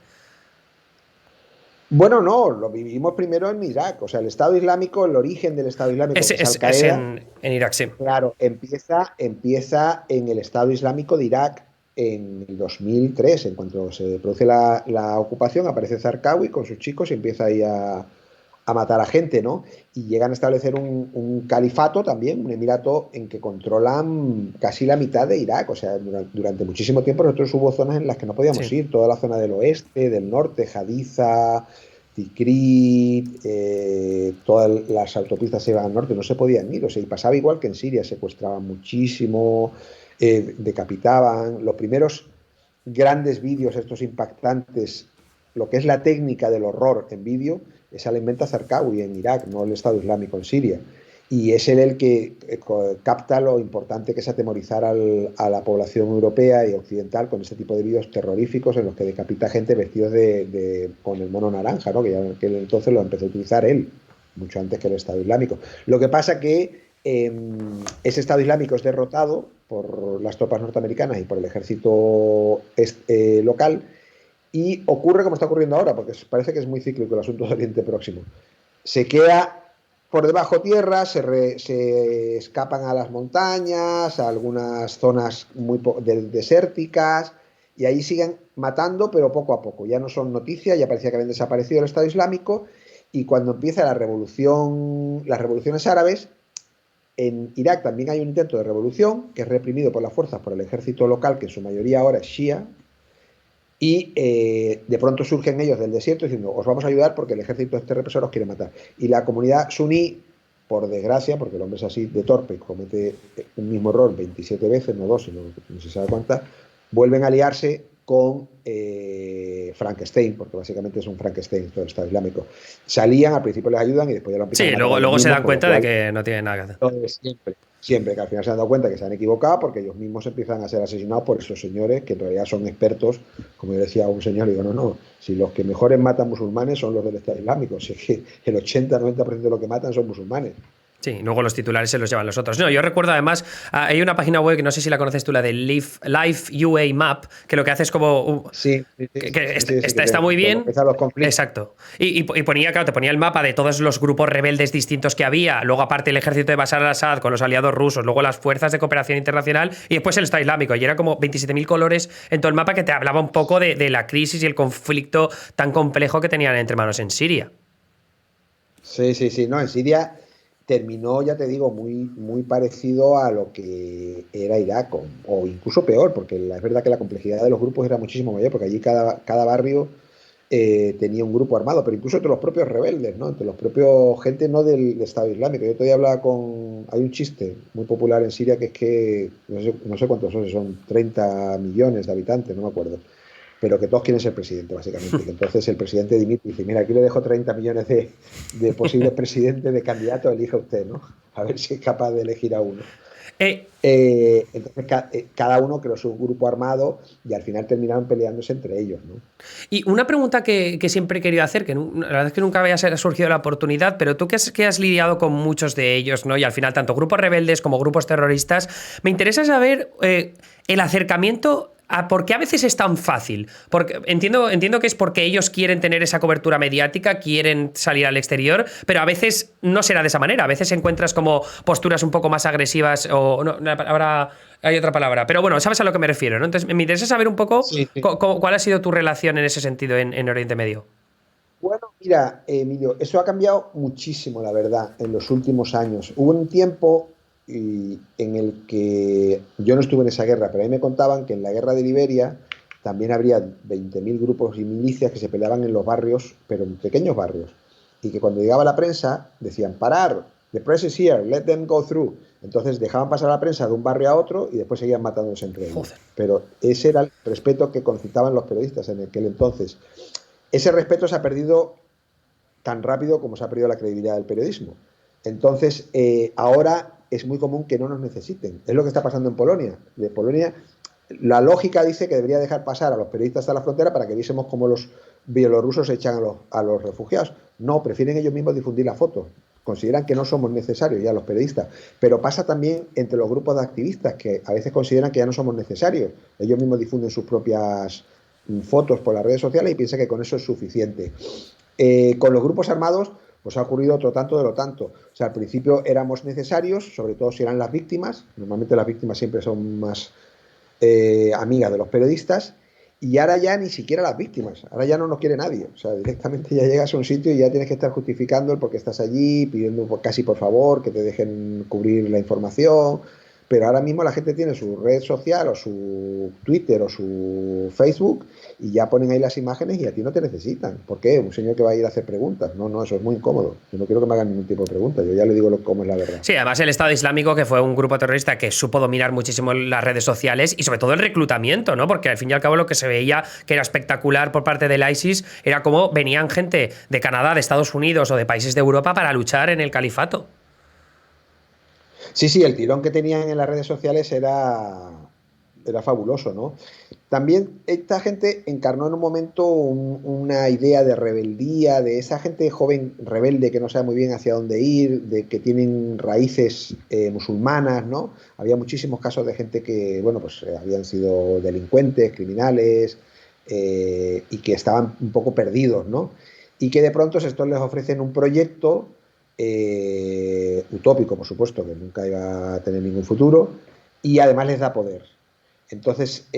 Bueno, no, lo vivimos primero en Irak. O sea, el Estado Islámico, el origen del Estado Islámico, Es, que es es, es Al-Qaeda, en Irak, sí. claro, empieza en el Estado Islámico de Irak en el 2003. En cuanto se produce la ocupación, aparece Zarqawi con sus chicos y empieza ahí a matar a gente, ¿no? Y llegan a establecer un califato también, un emirato en que controlan casi la mitad de Irak. O sea, durante muchísimo tiempo nosotros hubo zonas en las que no podíamos Sí. ir, toda la zona del oeste, del norte, Hadiza, Tikrit, todas las autopistas se iban al norte, no se podían ir. O sea, y pasaba igual que en Siria, secuestraban muchísimo, decapitaban. Los primeros grandes vídeos, estos impactantes, lo que es la técnica del horror en vídeo, esa la inventa Zarqawi en Irak, no el Estado Islámico en Siria. Y es él el que capta lo importante que es atemorizar a la población europea y occidental con este tipo de vídeos terroríficos en los que decapita gente vestidos con el mono naranja, ¿no? Que entonces lo empezó a utilizar él, mucho antes que el Estado Islámico. Lo que pasa que ese Estado Islámico es derrotado por las tropas norteamericanas y por el ejército local, y ocurre como está ocurriendo ahora, porque parece que es muy cíclico el asunto de Oriente Próximo. Se queda por debajo tierra, se escapan a las montañas, a algunas zonas muy desérticas, y ahí siguen matando, pero poco a poco. Ya no son noticias, ya parecía que habían desaparecido el Estado Islámico, y cuando empieza las revoluciones árabes, en Irak también hay un intento de revolución que es reprimido por las fuerzas, por el ejército local, que en su mayoría ahora es shia, Y de pronto surgen ellos del desierto diciendo, os vamos a ayudar porque el ejército este represor os quiere matar. Y la comunidad suní, por desgracia, porque el hombre es así de torpe, comete un mismo error 27 veces, no dos, sino no se sabe cuántas, vuelven a aliarse con Frankenstein, porque básicamente es un Frankenstein, todo el Estado Islámico. Salían, al principio les ayudan y después ya lo empiezan Sí, a matar ellos luego se mismos, dan con lo cuenta de cual que no tiene nada que hacer. entonces, siempre que al final se han dado cuenta que se han equivocado porque ellos mismos empiezan a ser asesinados por esos señores que en realidad son expertos, como yo decía a un señor, digo, no, si los que mejores matan musulmanes son los del Estado Islámico, si es que el 80-90% de lo que matan son musulmanes. Sí, luego los titulares se los llevan los otros. No, yo recuerdo además, hay una página web que no sé si la conoces tú, la de Life UA Map, que lo que hace es como Sí, sí, que, sí, que sí, sí, está, está muy que bien. localizan los conflictos. Exacto. Y ponía, claro, te ponía el mapa de todos los grupos rebeldes distintos que había, luego aparte el ejército de Bashar al-Assad con los aliados rusos, luego las fuerzas de cooperación internacional y después el Estado Islámico. Y era como 27.000 colores en todo el mapa que te hablaba un poco de la crisis y el conflicto tan complejo que tenían entre manos en Siria. Sí, sí, sí, no, en Siria terminó, ya te digo, muy parecido a lo que era Irak, o incluso peor, porque es verdad que la complejidad de los grupos era muchísimo mayor, porque allí cada barrio tenía un grupo armado, pero incluso entre los propios rebeldes, ¿no? Entre los propios gente no del Estado Islámico. Yo todavía hablaba con... Hay un chiste muy popular en Siria que es que, no sé cuántos son 30 millones de habitantes, no me acuerdo, pero que todos quieren ser presidente, básicamente. Que entonces el presidente dimite y dice, mira, aquí le dejo 30 millones de posibles presidentes, de candidatos, elija usted, ¿no? A ver si es capaz de elegir a uno. Eh, Entonces cada uno creó su grupo armado y al final terminaron peleándose entre ellos, ¿no? Y una pregunta que siempre he querido hacer, que la verdad es que nunca había surgido la oportunidad, pero tú que has lidiado con muchos de ellos, ¿no? Y al final, tanto grupos rebeldes como grupos terroristas, me interesa saber el acercamiento a por qué a veces es tan fácil. Porque entiendo que es porque ellos quieren tener esa cobertura mediática, quieren salir al exterior, pero a veces no será de esa manera. A veces encuentras como posturas un poco más agresivas o no, ahora hay otra palabra. Pero bueno, sabes a lo que me refiero, ¿no? Entonces, me interesa saber un poco Sí, sí. cuál ha sido tu relación en ese sentido en Oriente Medio. Bueno, mira, Emilio, eso ha cambiado muchísimo, la verdad, en los últimos años. Hubo un tiempo en el que yo no estuve en esa guerra, pero a mí me contaban que en la guerra de Liberia también habría 20.000 grupos y milicias que se peleaban en los barrios, pero en pequeños barrios. Y que cuando llegaba la prensa decían, parar, the press is here, let them go through. Entonces dejaban pasar a la prensa de un barrio a otro y después seguían matándose entre ellos. Joder. Pero ese era el respeto que concitaban los periodistas en aquel entonces. Ese respeto se ha perdido tan rápido como se ha perdido la credibilidad del periodismo. Entonces, ahora es muy común que no nos necesiten. Es lo que está pasando en Polonia. De Polonia, la lógica dice que debería dejar pasar a los periodistas a la frontera para que viésemos cómo los bielorrusos echan a los refugiados. No, prefieren ellos mismos difundir la foto. Consideran que no somos necesarios ya los periodistas. Pero pasa también entre los grupos de activistas, que a veces consideran que ya no somos necesarios. Ellos mismos difunden sus propias fotos por las redes sociales y piensan que con eso es suficiente. Con los grupos armados, pues ha ocurrido otro tanto de lo tanto. O sea, al principio éramos necesarios, sobre todo si eran las víctimas. Normalmente las víctimas siempre son más amigas de los periodistas. Y ahora ya ni siquiera las víctimas. Ahora ya no nos quiere nadie. O sea, directamente ya llegas a un sitio y ya tienes que estar justificando el por qué estás allí, pidiendo casi por favor que te dejen cubrir la información. Pero ahora mismo la gente tiene su red social o su Twitter o su Facebook y ya ponen ahí las imágenes y a ti no te necesitan. ¿Por qué? Un señor que va a ir a hacer preguntas. No, no, eso es muy incómodo. Yo no quiero que me hagan ningún tipo de pregunta. Yo ya le digo cómo es la verdad. Sí, además el Estado Islámico, que fue un grupo terrorista que supo dominar muchísimo las redes sociales y sobre todo el reclutamiento, ¿no? Porque al fin y al cabo lo que se veía que era espectacular por parte del ISIS era cómo venían gente de Canadá, de Estados Unidos o de países de Europa para luchar en el califato. Sí, sí, el tirón que tenían en las redes sociales era fabuloso, ¿no? También esta gente encarnó en un momento una idea de rebeldía, de esa gente joven rebelde que no sabe muy bien hacia dónde ir, de que tienen raíces musulmanas, ¿no? Había muchísimos casos de gente que, bueno, pues habían sido delincuentes, criminales, y que estaban un poco perdidos, ¿no? Y que de pronto estos les ofrecen un proyecto utópico, por supuesto, que nunca iba a tener ningún futuro, y además les da poder. Entonces,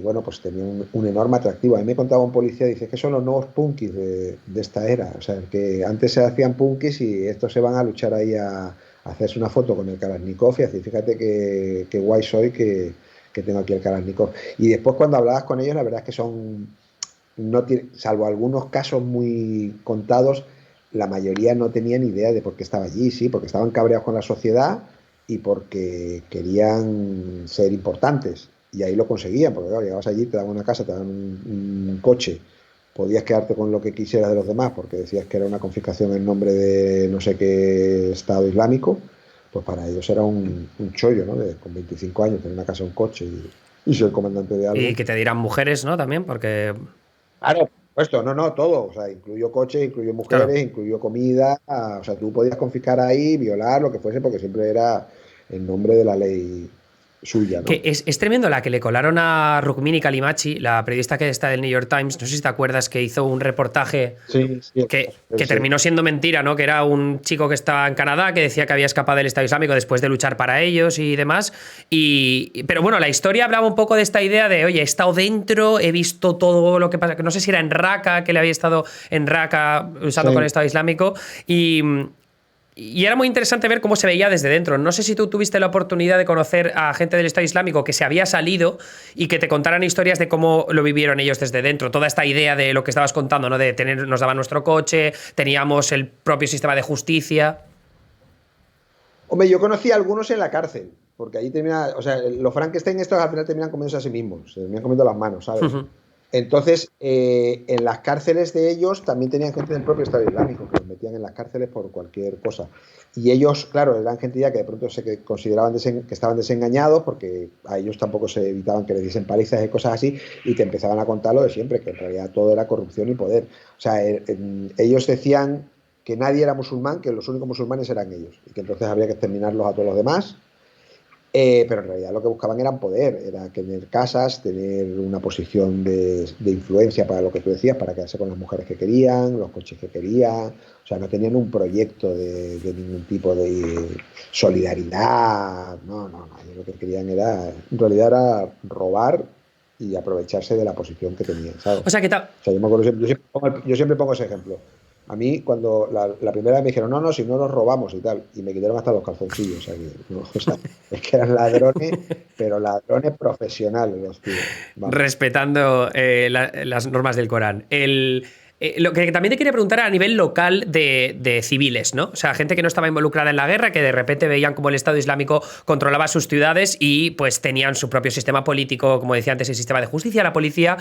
bueno, pues tenía un enorme atractivo. A mí me contaba un policía, dice que son los nuevos punkis de esta era. O sea, que antes se hacían punkis y estos se van a luchar ahí a hacerse una foto con el Kalashnikov y decir, fíjate que guay soy, que que tengo aquí el Kalashnikov. Y después cuando hablabas con ellos, la verdad es que son, no salvo algunos casos muy contados, la mayoría no tenían idea de por qué estaba allí, sí, porque estaban cabreados con la sociedad y porque querían ser importantes. Y ahí lo conseguían, porque claro, llegabas allí, te daban una casa, te daban un coche, podías quedarte con lo que quisieras de los demás, porque decías que era una confiscación en nombre de no sé qué Estado Islámico, pues para ellos era un chollo, ¿no? Con 25 años, tener una casa, un coche y ser comandante de Y algo. que te dirán mujeres, ¿no? También, porque, Claro, por supuesto, no, no, todo. O sea, incluyó coches, incluyó claro. mujeres, incluyó comida. O sea, tú podías confiscar ahí, violar, lo que fuese, porque siempre era en nombre de la ley suya, Que ¿no? es tremendo la que le colaron a Rukmini Kalimachi, la periodista que está del New York Times, no sé si te acuerdas, que hizo un reportaje Sí, sí, que sí. terminó siendo mentira, ¿no? Que era un chico que estaba en Canadá, que decía que había escapado del Estado Islámico después de luchar para ellos y demás. Pero bueno, la historia hablaba un poco de esta idea de, oye, he estado dentro, he visto todo lo que pasa, que no sé si era en Raqqa, que le había estado en Raqqa usando con el Sí. Estado Islámico, y, y era muy interesante ver cómo se veía desde dentro. No sé si tú tuviste la oportunidad de conocer a gente del Estado Islámico que se había salido y que te contaran historias de cómo lo vivieron ellos desde dentro. Toda esta idea de lo que estabas contando, ¿no? De tener, nos daban nuestro coche, teníamos el propio sistema de justicia. Hombre, yo conocí a algunos en la cárcel, porque ahí termina, o sea, los Frankenstein estos al final terminan comiéndose a sí mismos, se terminan comiendo las manos, ¿sabes? Entonces, en las cárceles de ellos también tenían gente del propio Estado Islámico, que los metían en las cárceles por cualquier cosa. Y ellos, claro, eran gente ya que de pronto se consideraban que estaban desengañados, porque a ellos tampoco se evitaban que les diesen palizas y cosas así, y te empezaban a contar lo de siempre, que en realidad todo era corrupción y poder. O sea, ellos decían que nadie era musulmán, que los únicos musulmanes eran ellos, y que entonces habría que exterminarlos a todos los demás. Pero en realidad lo que buscaban era poder, era tener casas, tener una posición de influencia para lo que tú decías, para quedarse con las mujeres que querían, los coches que querían. O sea, no tenían un proyecto de ningún tipo de solidaridad. No, no, no. Ellos lo que querían era, en realidad era robar y aprovecharse de la posición que tenían, ¿sabes? O sea, que tal. O sea, yo me acuerdo, yo siempre pongo ese ejemplo. A mí, cuando la primera vez me dijeron, no, no, si no nos robamos y tal, y me quitaron hasta los calzoncillos, o sea, no, o sea, es que eran ladrones, pero ladrones profesionales los tíos, vamos. Respetando las normas del Corán. Lo que también te quería preguntar a nivel local de civiles, ¿no? O sea, gente que no estaba involucrada en la guerra, que de repente veían como el Estado Islámico controlaba sus ciudades y pues tenían su propio sistema político, como decía antes, el sistema de justicia, la policía.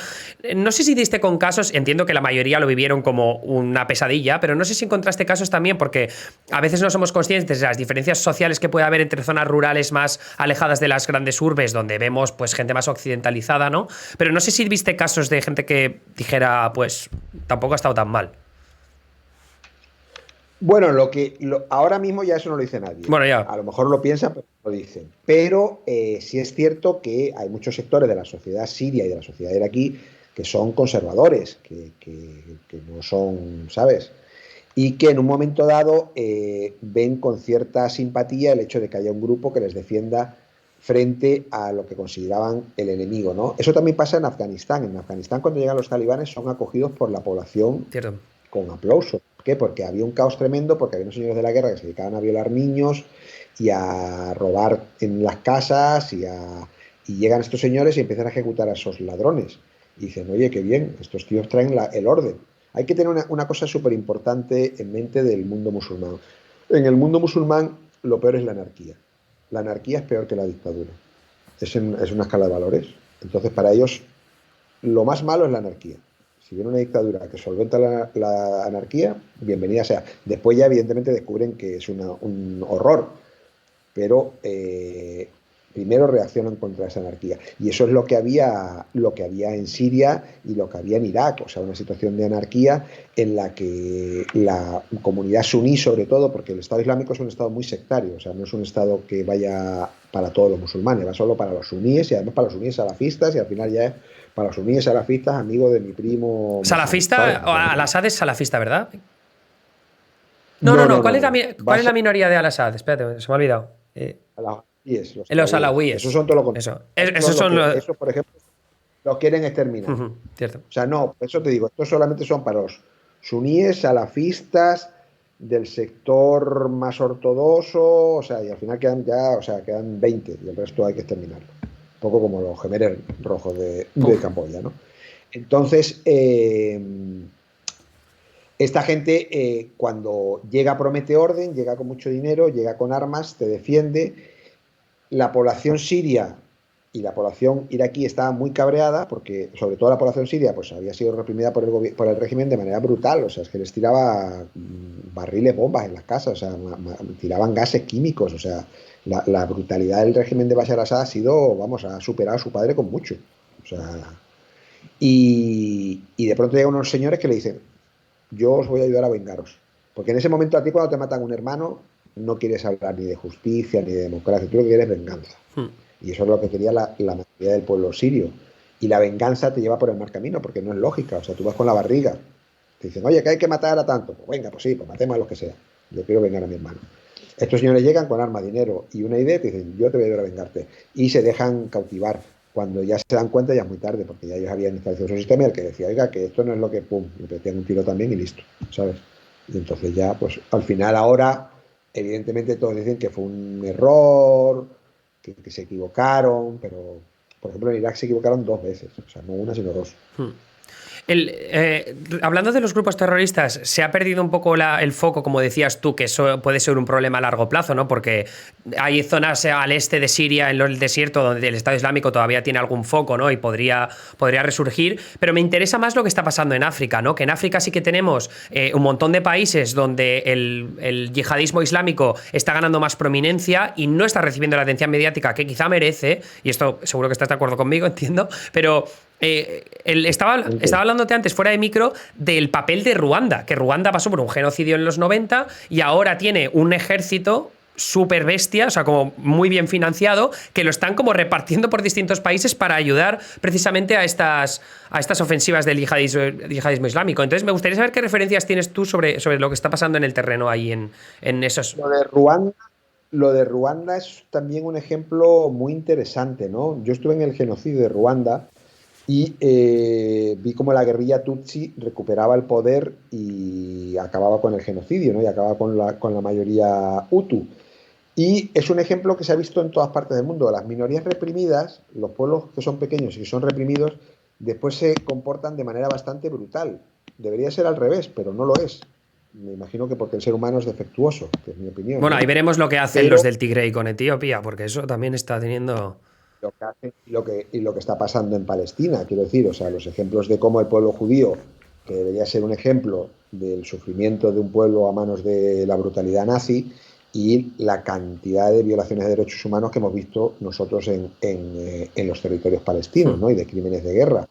No sé si diste con casos, entiendo que la mayoría lo vivieron como una pesadilla, pero no sé si encontraste casos también, porque a veces no somos conscientes de las diferencias sociales que puede haber entre zonas rurales más alejadas de las grandes urbes, donde vemos pues gente más occidentalizada, ¿no? Pero no sé si viste casos de gente que dijera, pues tampoco ha estado tan mal. Bueno, ahora mismo ya eso no lo dice nadie. Bueno, ya. A lo mejor lo piensan, pero no lo dicen. Pero sí es cierto que hay muchos sectores de la sociedad siria y de la sociedad iraquí que son conservadores, que no son, ¿sabes? Y que en un momento dado ven con cierta simpatía el hecho de que haya un grupo que les defienda frente a lo que consideraban el enemigo, ¿no? Eso también pasa en Afganistán. En Afganistán, cuando llegan los talibanes, son acogidos por la población Cierto. con aplauso. ¿Por qué? Porque había un caos tremendo, porque había unos señores de la guerra que se dedicaban a violar niños y a robar en las casas y llegan estos señores y empiezan a ejecutar a esos ladrones. Y dicen, oye, qué bien, estos tíos traen el orden. Hay que tener una cosa súper importante en mente del mundo musulmán. En el mundo musulmán lo peor es la anarquía. La anarquía es peor que la dictadura. Es una escala de valores. Entonces, para ellos, lo más malo es la anarquía. Si viene una dictadura que solventa la anarquía, bienvenida sea. Después ya evidentemente descubren que es un horror, pero primero reaccionan contra esa anarquía. Y eso es lo que había en Siria y lo que había en Irak, o sea, una situación de anarquía en la que la comunidad suní, sobre todo, porque el Estado Islámico es un Estado muy sectario, o sea, no es un Estado que vaya para todos los musulmanes, va solo para los suníes y además para los suníes salafistas y al final ya es para los suníes salafistas, amigo de mi primo Mohammed, ¿sabes? Salafista, O sea, Al-Assad es salafista, ¿verdad? No, no, no, no. no, ¿Cuál no, es no. Va cuál a es la ser minoría de Al-Assad? Espérate, se me ha olvidado. los Los alawíes. Esos alawíes. son todo lo contrario. Eso. Esos Esos son los son que, los. esos, por ejemplo, los quieren exterminar. Cierto. O sea, no, por eso te digo, estos solamente son para los suníes, salafistas, del sector más ortodoxo, o sea, y al final quedan ya, o sea, quedan 20 y el resto hay que exterminarlo. poco como los Khmer rojos de Camboya, ¿no? Entonces, esta gente cuando llega promete orden, llega con mucho dinero, llega con armas, te defiende. La población siria y la población iraquí estaba muy cabreada porque, sobre todo la población siria, pues había sido reprimida por el régimen de manera brutal. O sea, es que les tiraba barriles, bombas en las casas, o sea, tiraban gases químicos. O sea, la brutalidad del régimen de Bashar al-Assad ha sido, vamos, ha superado a su padre con mucho. O sea, y de pronto llegan unos señores que le dicen, yo os voy a ayudar a vengaros. Porque en ese momento a ti cuando te matan un hermano, no quieres hablar ni de justicia ni de democracia, tú lo que quieres es venganza. Y eso es lo que quería la mayoría del pueblo sirio. Y la venganza te lleva por el mal camino, porque no es lógica. O sea, tú vas con la barriga. Te dicen, oye, que hay que matar a tanto. Pues venga, pues sí, pues matemos a los que sea. Yo quiero vengar a mi hermano. Estos señores llegan con armas, dinero y una idea y te dicen, yo te voy a ayudar a vengarte. Y se dejan cautivar. Cuando ya se dan cuenta ya es muy tarde, porque ya ellos habían establecido su sistema y el que decía, oiga, que esto no es lo que, pum, le metían un tiro también y listo, ¿sabes? Y entonces ya, pues al final ahora, evidentemente todos dicen que fue un error, que se equivocaron, pero por ejemplo en Irak se equivocaron 2 veces, o sea, no una sino 2. Hablando de los grupos terroristas, se ha perdido un poco el foco, como decías tú, que eso puede ser un problema a largo plazo, ¿no? Porque hay zonas al este de Siria, en el desierto, donde el Estado Islámico todavía tiene algún foco, ¿no? Y podría resurgir. Pero me interesa más lo que está pasando en África, ¿no? Que en África sí que tenemos un montón de países donde el yihadismo islámico está ganando más prominencia y no está recibiendo la atención mediática que quizá merece, y esto seguro que estás de acuerdo conmigo, entiendo, pero estaba hablándote antes, fuera de micro, del papel de Ruanda, que Ruanda pasó por un genocidio en los 90 y ahora tiene un ejército súper bestia, o sea, como muy bien financiado, que lo están como repartiendo por distintos países para ayudar precisamente a estas ofensivas del yihadismo islámico. Entonces, me gustaría saber qué referencias tienes tú sobre lo que está pasando en el terreno ahí en esos... Lo de Ruanda es también un ejemplo muy interesante, ¿no? Yo estuve en el genocidio de Ruanda y vi cómo la guerrilla Tutsi recuperaba el poder y acababa con el genocidio, ¿no? Y acababa con la mayoría Hutu. Y es un ejemplo que se ha visto en todas partes del mundo. Las minorías reprimidas, los pueblos que son pequeños y que son reprimidos, después se comportan de manera bastante brutal. Debería ser al revés, pero no lo es. Me imagino que porque el ser humano es defectuoso, que es mi opinión, Bueno, ¿no? ahí veremos lo que hacen Pero los del Tigray con Etiopía, porque eso también está teniendo... lo que hacen y lo que está pasando en Palestina, quiero decir, o sea, los ejemplos de cómo el pueblo judío, que debería ser un ejemplo del sufrimiento de un pueblo a manos de la brutalidad nazi, y la cantidad de violaciones de derechos humanos que hemos visto nosotros en los territorios palestinos, ¿no? Y de crímenes de guerra.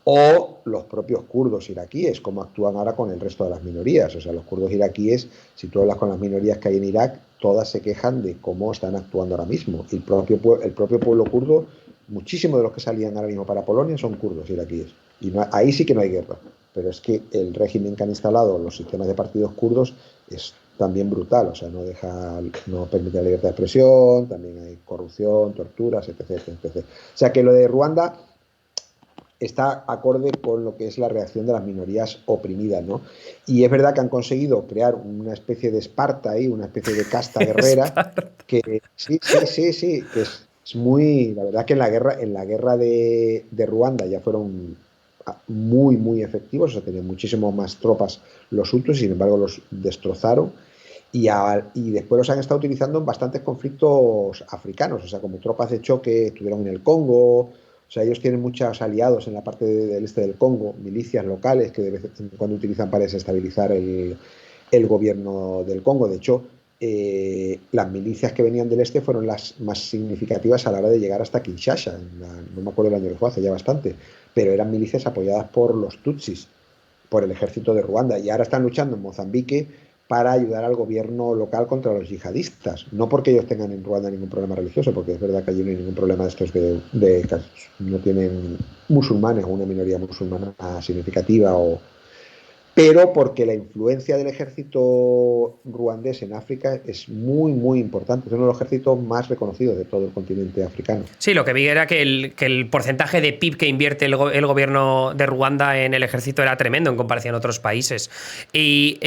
O los propios kurdos iraquíes, cómo actúan ahora con el resto de las minorías. O sea, los kurdos iraquíes, si tú hablas con las minorías que hay en Irak, todas se quejan de cómo están actuando ahora mismo. El propio pueblo kurdo, muchísimos de los que salían ahora mismo para Polonia son kurdos iraquíes. Y no, ahí sí que no hay guerra. Pero es que el régimen que han instalado los sistemas de partidos kurdos es también brutal. O sea, no permite la libertad de expresión, también hay corrupción, torturas, etc, etc. O sea, que lo de Ruanda está acorde con lo que es la reacción de las minorías oprimidas, ¿no? Y es verdad que han conseguido crear una especie de Esparta ahí, una especie de casta guerrera, que sí, que es muy, la verdad que en la guerra de Ruanda ya fueron muy, muy efectivos, o sea, tenían muchísimo más tropas los hutus, sin embargo los destrozaron, y después los han estado utilizando en bastantes conflictos africanos, o sea, como tropas de choque, estuvieron en el Congo. O sea, ellos tienen muchos aliados en la parte del este del Congo, milicias locales que de vez en cuando utilizan para desestabilizar el gobierno del Congo. De hecho, las milicias que venían del este fueron las más significativas a la hora de llegar hasta Kinshasa. No me acuerdo el año que fue, hace ya bastante, pero eran milicias apoyadas por los Tutsis, por el ejército de Ruanda. Y ahora están luchando en Mozambique para ayudar al gobierno local contra los yihadistas. No porque ellos tengan en Ruanda ningún problema religioso, porque es verdad que allí no hay ningún problema de estos no tienen musulmanes o una minoría musulmana significativa, pero porque la influencia del ejército ruandés en África es muy, muy importante. Es uno de los ejércitos más reconocidos de todo el continente africano. Sí, lo que vi era que el porcentaje de PIB que invierte el gobierno de Ruanda en el ejército era tremendo en comparación a otros países. Y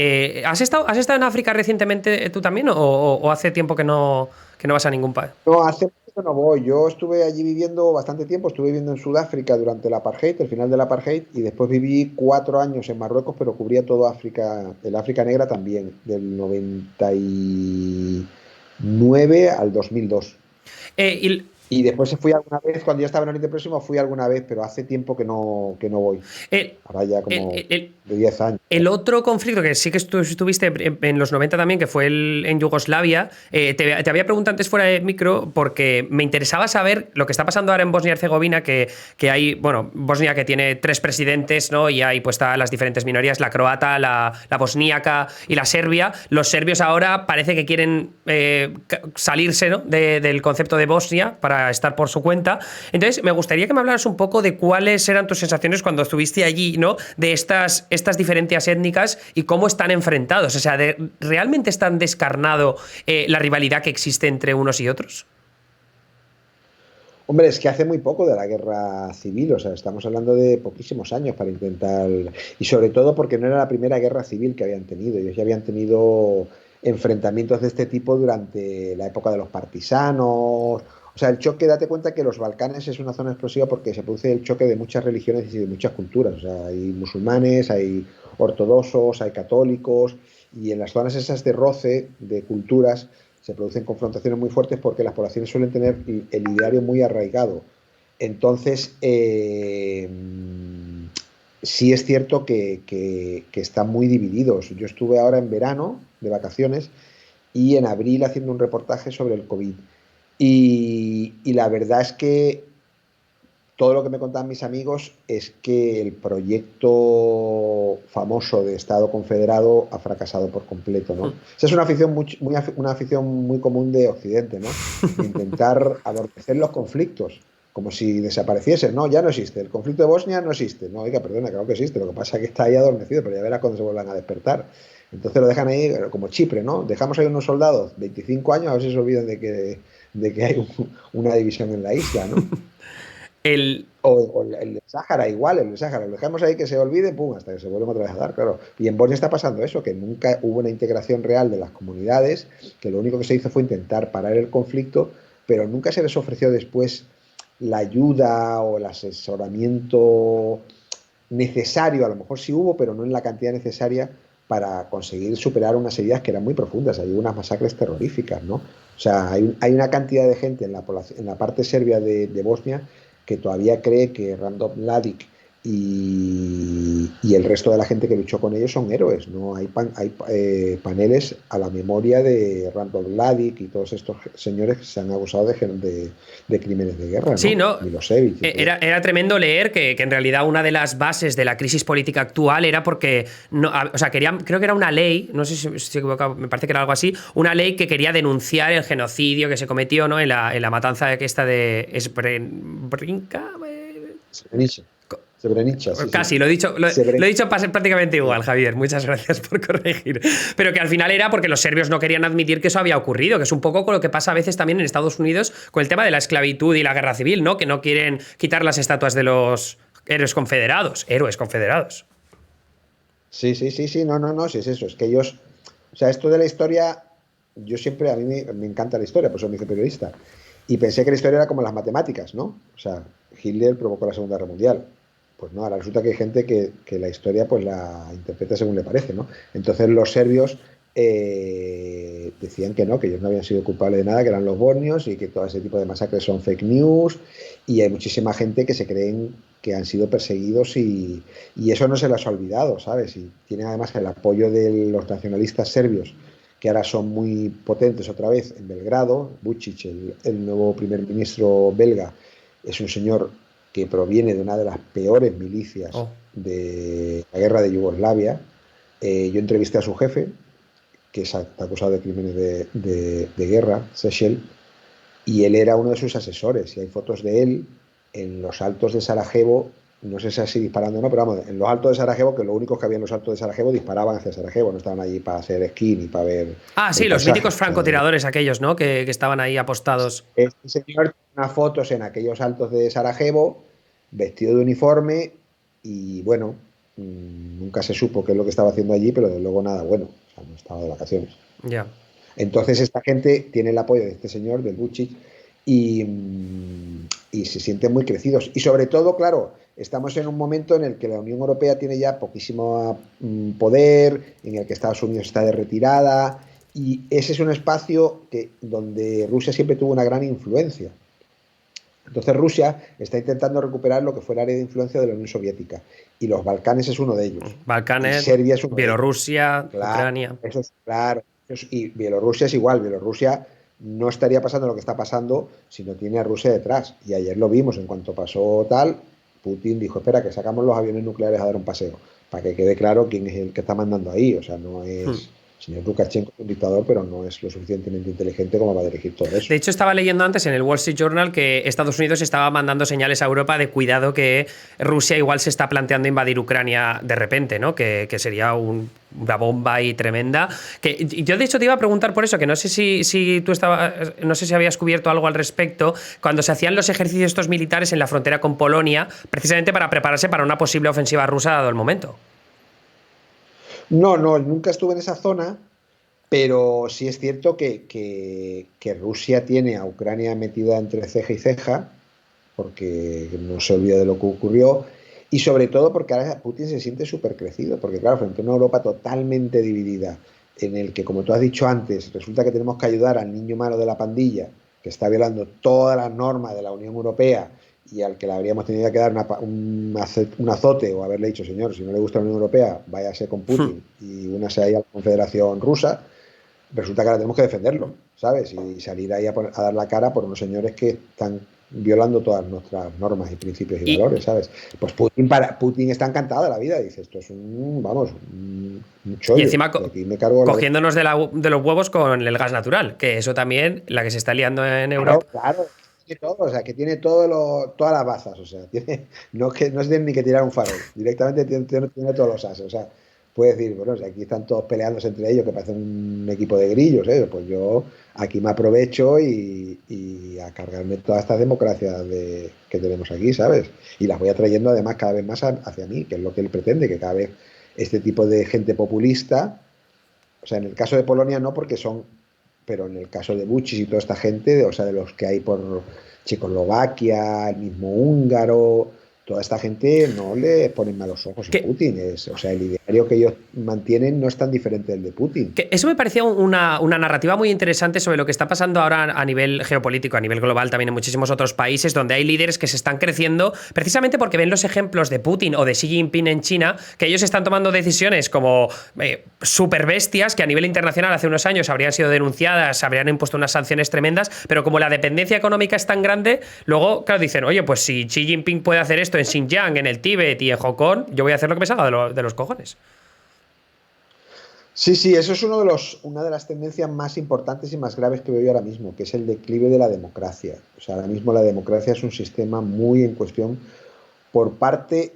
¿has estado en África recientemente tú también o hace tiempo que no vas a ningún país? No, hace Yo no voy. Yo estuve allí viviendo bastante tiempo. Estuve viviendo en Sudáfrica durante el apartheid, el final del apartheid, y después viví 4 años en Marruecos, pero cubría todo África, el África negra también, del 99 al 2002. Y Y después fui alguna vez, cuando ya estaba en Oriente Próximo, fui alguna vez, pero hace tiempo que no voy. el, Ahora ya el- como el- de 10 años. El otro conflicto que sí que estuviste en los 90 también, que fue en Yugoslavia, te había preguntado antes fuera de micro porque me interesaba saber lo que está pasando ahora en Bosnia y Herzegovina, que hay, bueno, Bosnia que tiene 3 presidentes, ¿no? Y ahí pues están las diferentes minorías, la croata, la bosníaca y la serbia. Los serbios ahora parece que quieren salirse, ¿no? Del concepto de Bosnia para estar por su cuenta. Entonces, me gustaría que me hablaras un poco de cuáles eran tus sensaciones cuando estuviste allí, ¿no? De estas diferencias étnicas y cómo están enfrentados. O sea, ¿realmente es tan descarnado la rivalidad que existe entre unos y otros? Hombre, es que hace muy poco de la guerra civil, o sea, estamos hablando de poquísimos años para intentar, y sobre todo porque no era la primera guerra civil que habían tenido, ellos ya habían tenido enfrentamientos de este tipo durante la época de los partisanos, o sea, el choque, date cuenta que los Balcanes es una zona explosiva porque se produce el choque de muchas religiones y de muchas culturas, o sea, hay musulmanes, hay ortodoxos, hay católicos, y en las zonas esas de roce de culturas se producen confrontaciones muy fuertes porque las poblaciones suelen tener el ideario muy arraigado. Entonces, sí es cierto que están muy divididos. Yo estuve ahora en verano de vacaciones y en abril haciendo un reportaje sobre el COVID. Y la verdad es que todo lo que me contaban mis amigos es que el proyecto famoso de Estado Confederado ha fracasado por completo, ¿no? Esa es una afición una afición muy común de Occidente, ¿no? De intentar adormecer los conflictos, como si desapareciesen, ¿no? Ya no existe. El conflicto de Bosnia no existe. No, oiga, perdona, claro que existe. Lo que pasa es que está ahí adormecido, pero ya verás cuando se vuelvan a despertar. Entonces lo dejan ahí como Chipre, ¿no? Dejamos ahí unos soldados, 25 años, a ver si se olvidan de que hay una división en la isla, ¿no? El, O el Sáhara igual, el Sáhara, lo dejamos ahí que se olvide, pum, hasta que se vuelva otra vez a dar, claro. Y en Bosnia está pasando eso, que nunca hubo una integración real de las comunidades, que lo único que se hizo fue intentar parar el conflicto, pero nunca se les ofreció después la ayuda o el asesoramiento necesario, a lo mejor sí hubo, pero no en la cantidad necesaria para conseguir superar unas heridas que eran muy profundas. Hay unas masacres terroríficas, ¿no? O sea, hay una cantidad de gente en la parte serbia de Bosnia que todavía cree que Random Mladic y el resto de la gente que luchó con ellos son héroes, ¿no? Hay paneles a la memoria de Random Mladic y todos estos señores que se han acusado de crímenes de guerra, sí, ¿no? ¿no? Milosevic y todo. Era tremendo leer que en realidad una de las bases de la crisis política actual era porque, no, o sea, creo que era una ley, no sé si estoy equivocado, me parece que era algo así, una ley que quería denunciar el genocidio que se cometió, ¿no? En la matanza de esta de Srebrenica. Srebrenica. Srebrenica, sí, sí. Casi, lo he dicho prácticamente Sí. igual, Javier. Muchas gracias por corregir. Pero que al final era porque los serbios no querían admitir que eso había ocurrido, que es un poco con lo que pasa a veces también en Estados Unidos con el tema de la esclavitud y la guerra civil, ¿no? Que no quieren quitar las estatuas de los héroes confederados. Héroes confederados. Sí, sí, sí, sí, no, no, no, sí es eso, es que ellos, o sea, esto de la historia, yo siempre, a mí me encanta la historia, por eso me hice periodista, y pensé que la historia era como las matemáticas, ¿no? O sea, Hitler provocó la Segunda Guerra Mundial, pues no, ahora resulta que hay gente que la historia pues la interpreta según le parece, ¿no? Entonces los serbios decían que no, que ellos no habían sido culpables de nada, que eran los bosnios y que todo ese tipo de masacres son fake news, y hay muchísima gente que se creen que han sido perseguidos y eso no se les ha olvidado, ¿sabes? Y tienen además el apoyo de los nacionalistas serbios, que ahora son muy potentes otra vez en Belgrado. Vučić, el nuevo primer ministro belga, es un señor que proviene de una de las peores milicias Oh. de la guerra de Yugoslavia. Yo entrevisté a su jefe, que está acusado de crímenes de guerra, Sechel, y él era uno de sus asesores. Y hay fotos de él en los altos de Sarajevo, no sé si así disparando o no, pero vamos, en los altos de Sarajevo, que lo único que había en los altos de Sarajevo disparaban hacia Sarajevo, no estaban allí para hacer esquí ni para ver Ah, el sí, los paisaje. míticos O sea, francotiradores aquellos, ¿no? Que estaban ahí apostados. este señor tiene unas fotos en aquellos altos de Sarajevo, vestido de uniforme, y bueno, nunca se supo qué es lo que estaba haciendo allí, pero de luego nada bueno, o sea, no estaba de vacaciones. Ya. Entonces esta gente tiene el apoyo de este señor, del Vucic, y se sienten muy crecidos. Y sobre todo, claro, estamos en un momento en el que la Unión Europea tiene ya poquísimo poder, en el que Estados Unidos está de retirada, y ese es un espacio donde Rusia siempre tuvo una gran influencia. Entonces Rusia está intentando recuperar lo que fue el área de influencia de la Unión Soviética, y los Balcanes es uno de ellos. Y Balcanes, Serbia es uno de ellos. Bielorrusia, Claro, Ucrania. eso es claro. Y Bielorrusia es igual. Bielorrusia no estaría pasando lo que está pasando si no tiene a Rusia detrás. Y ayer lo vimos, en cuanto pasó tal, Putin dijo, espera, que sacamos los aviones nucleares a dar un paseo, para que quede claro quién es el que está mandando ahí. O sea, no es... Señor Lukashenko es un dictador, pero no es lo suficientemente inteligente como para dirigir todo eso. De hecho, estaba leyendo antes en el Wall Street Journal que Estados Unidos estaba mandando señales a Europa de cuidado, que Rusia igual se está planteando invadir Ucrania de repente, ¿no? Que sería una bomba ahí tremenda. Que yo, de hecho, te iba a preguntar por eso, que no sé si tú no sé si habías cubierto algo al respecto, cuando se hacían los ejercicios estos militares en la frontera con Polonia, precisamente para prepararse para una posible ofensiva rusa dado el momento. No, nunca estuve en esa zona, pero sí es cierto que Rusia tiene a Ucrania metida entre ceja y ceja, porque no se olvida de lo que ocurrió, y sobre todo porque ahora Putin se siente súper crecido, porque claro, frente a una Europa totalmente dividida, en el que, como tú has dicho antes, resulta que tenemos que ayudar al niño malo de la pandilla, que está violando todas las normas de la Unión Europea, y al que le habríamos tenido que dar un azote, o haberle dicho, señor, si no le gusta la Unión Europea, váyase con Putin y únase ahí a la Confederación Rusa. Resulta que ahora tenemos que defenderlo, ¿sabes? Y salir ahí a dar la cara por unos señores que están violando todas nuestras normas y principios y valores, ¿sabes? Pues Putin está encantado de la vida, dice, esto es un chollo. Y encima aquí me cargo cogiéndonos de los huevos con el gas natural, que eso también, la que se está liando en Europa. Claro, tiene todo, o sea, que tiene todas las bazas, o sea, no se tiene ni que tirar un farol, directamente tiene todos los ases, o sea, puede decir, bueno, si aquí están todos peleándose entre ellos, que parecen un equipo de grillos, pues yo aquí me aprovecho y a cargarme todas estas democracias que tenemos aquí, ¿sabes? Y las voy atrayendo además cada vez más hacia mí, que es lo que él pretende, que cada vez este tipo de gente populista, o sea, en el caso de Polonia no, porque son, pero en el caso de Vučić y toda esta gente, o sea, de los que hay por Checoslovaquia, el mismo húngaro, toda esta gente no le ponen malos ojos a Putin. O sea, el ideario que ellos mantienen no es tan diferente del de Putin. Que eso me parecía una narrativa muy interesante sobre lo que está pasando ahora a nivel geopolítico, a nivel global, también en muchísimos otros países, donde hay líderes que se están creciendo precisamente porque ven los ejemplos de Putin o de Xi Jinping en China, que ellos están tomando decisiones como súper bestias, que a nivel internacional hace unos años habrían sido denunciadas, habrían impuesto unas sanciones tremendas, pero como la dependencia económica es tan grande, luego, claro, dicen, oye, pues si Xi Jinping puede hacer esto en Xinjiang, en el Tíbet y en Hong Kong, yo voy a hacer lo que me salga de los cojones. Sí, eso es una de las tendencias más importantes y más graves que veo yo ahora mismo, que es el declive de la democracia. O sea, ahora mismo la democracia es un sistema muy en cuestión por parte,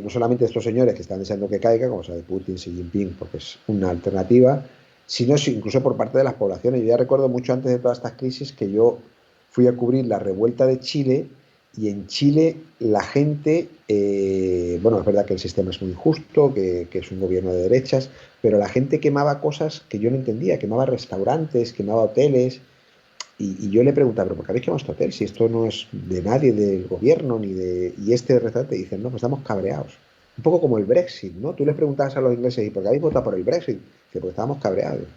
no solamente de estos señores que están deseando que caiga, como sea de Putin, Xi Jinping, porque es una alternativa, sino incluso por parte de las poblaciones. Yo ya recuerdo mucho antes de todas estas crisis que yo fui a cubrir la revuelta de Chile, y en Chile la gente, bueno, es verdad que el sistema es muy injusto, que es un gobierno de derechas, pero la gente quemaba cosas que yo no entendía, quemaba restaurantes, quemaba hoteles, y yo le preguntaba, ¿pero por qué habéis quemado este hotel? Si esto no es de nadie, del gobierno, y este restaurante, dicen, no, pues estamos cabreados. Un poco como el Brexit, ¿no? Tú les preguntabas a los ingleses, ¿y por qué habéis votado por el Brexit? Dice, porque estábamos cabreados.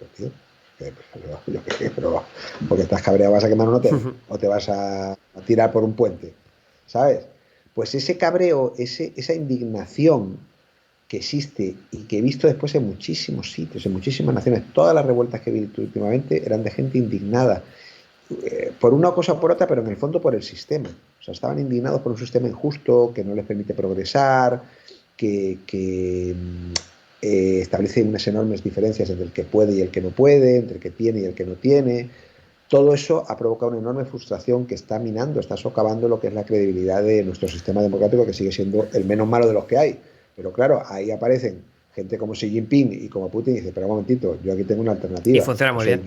Pues, tío, yo qué sé, pero porque estás cabreado vas a quemar un hotel o te vas a tirar por un puente, ¿sabes? Pues ese cabreo, esa indignación que existe y que he visto después en muchísimos sitios, en muchísimas naciones, todas las revueltas que he visto últimamente eran de gente indignada, por una cosa o por otra, pero en el fondo por el sistema. O sea, estaban indignados por un sistema injusto que no les permite progresar, que establece unas enormes diferencias entre el que puede y el que no puede, entre el que tiene y el que no tiene. Todo eso ha provocado una enorme frustración que está minando, está socavando lo que es la credibilidad de nuestro sistema democrático, que sigue siendo el menos malo de los que hay. Pero claro, ahí aparecen gente como Xi Jinping y como Putin y dice, pero un momentito, yo aquí tengo una alternativa. Y funciona muy bien.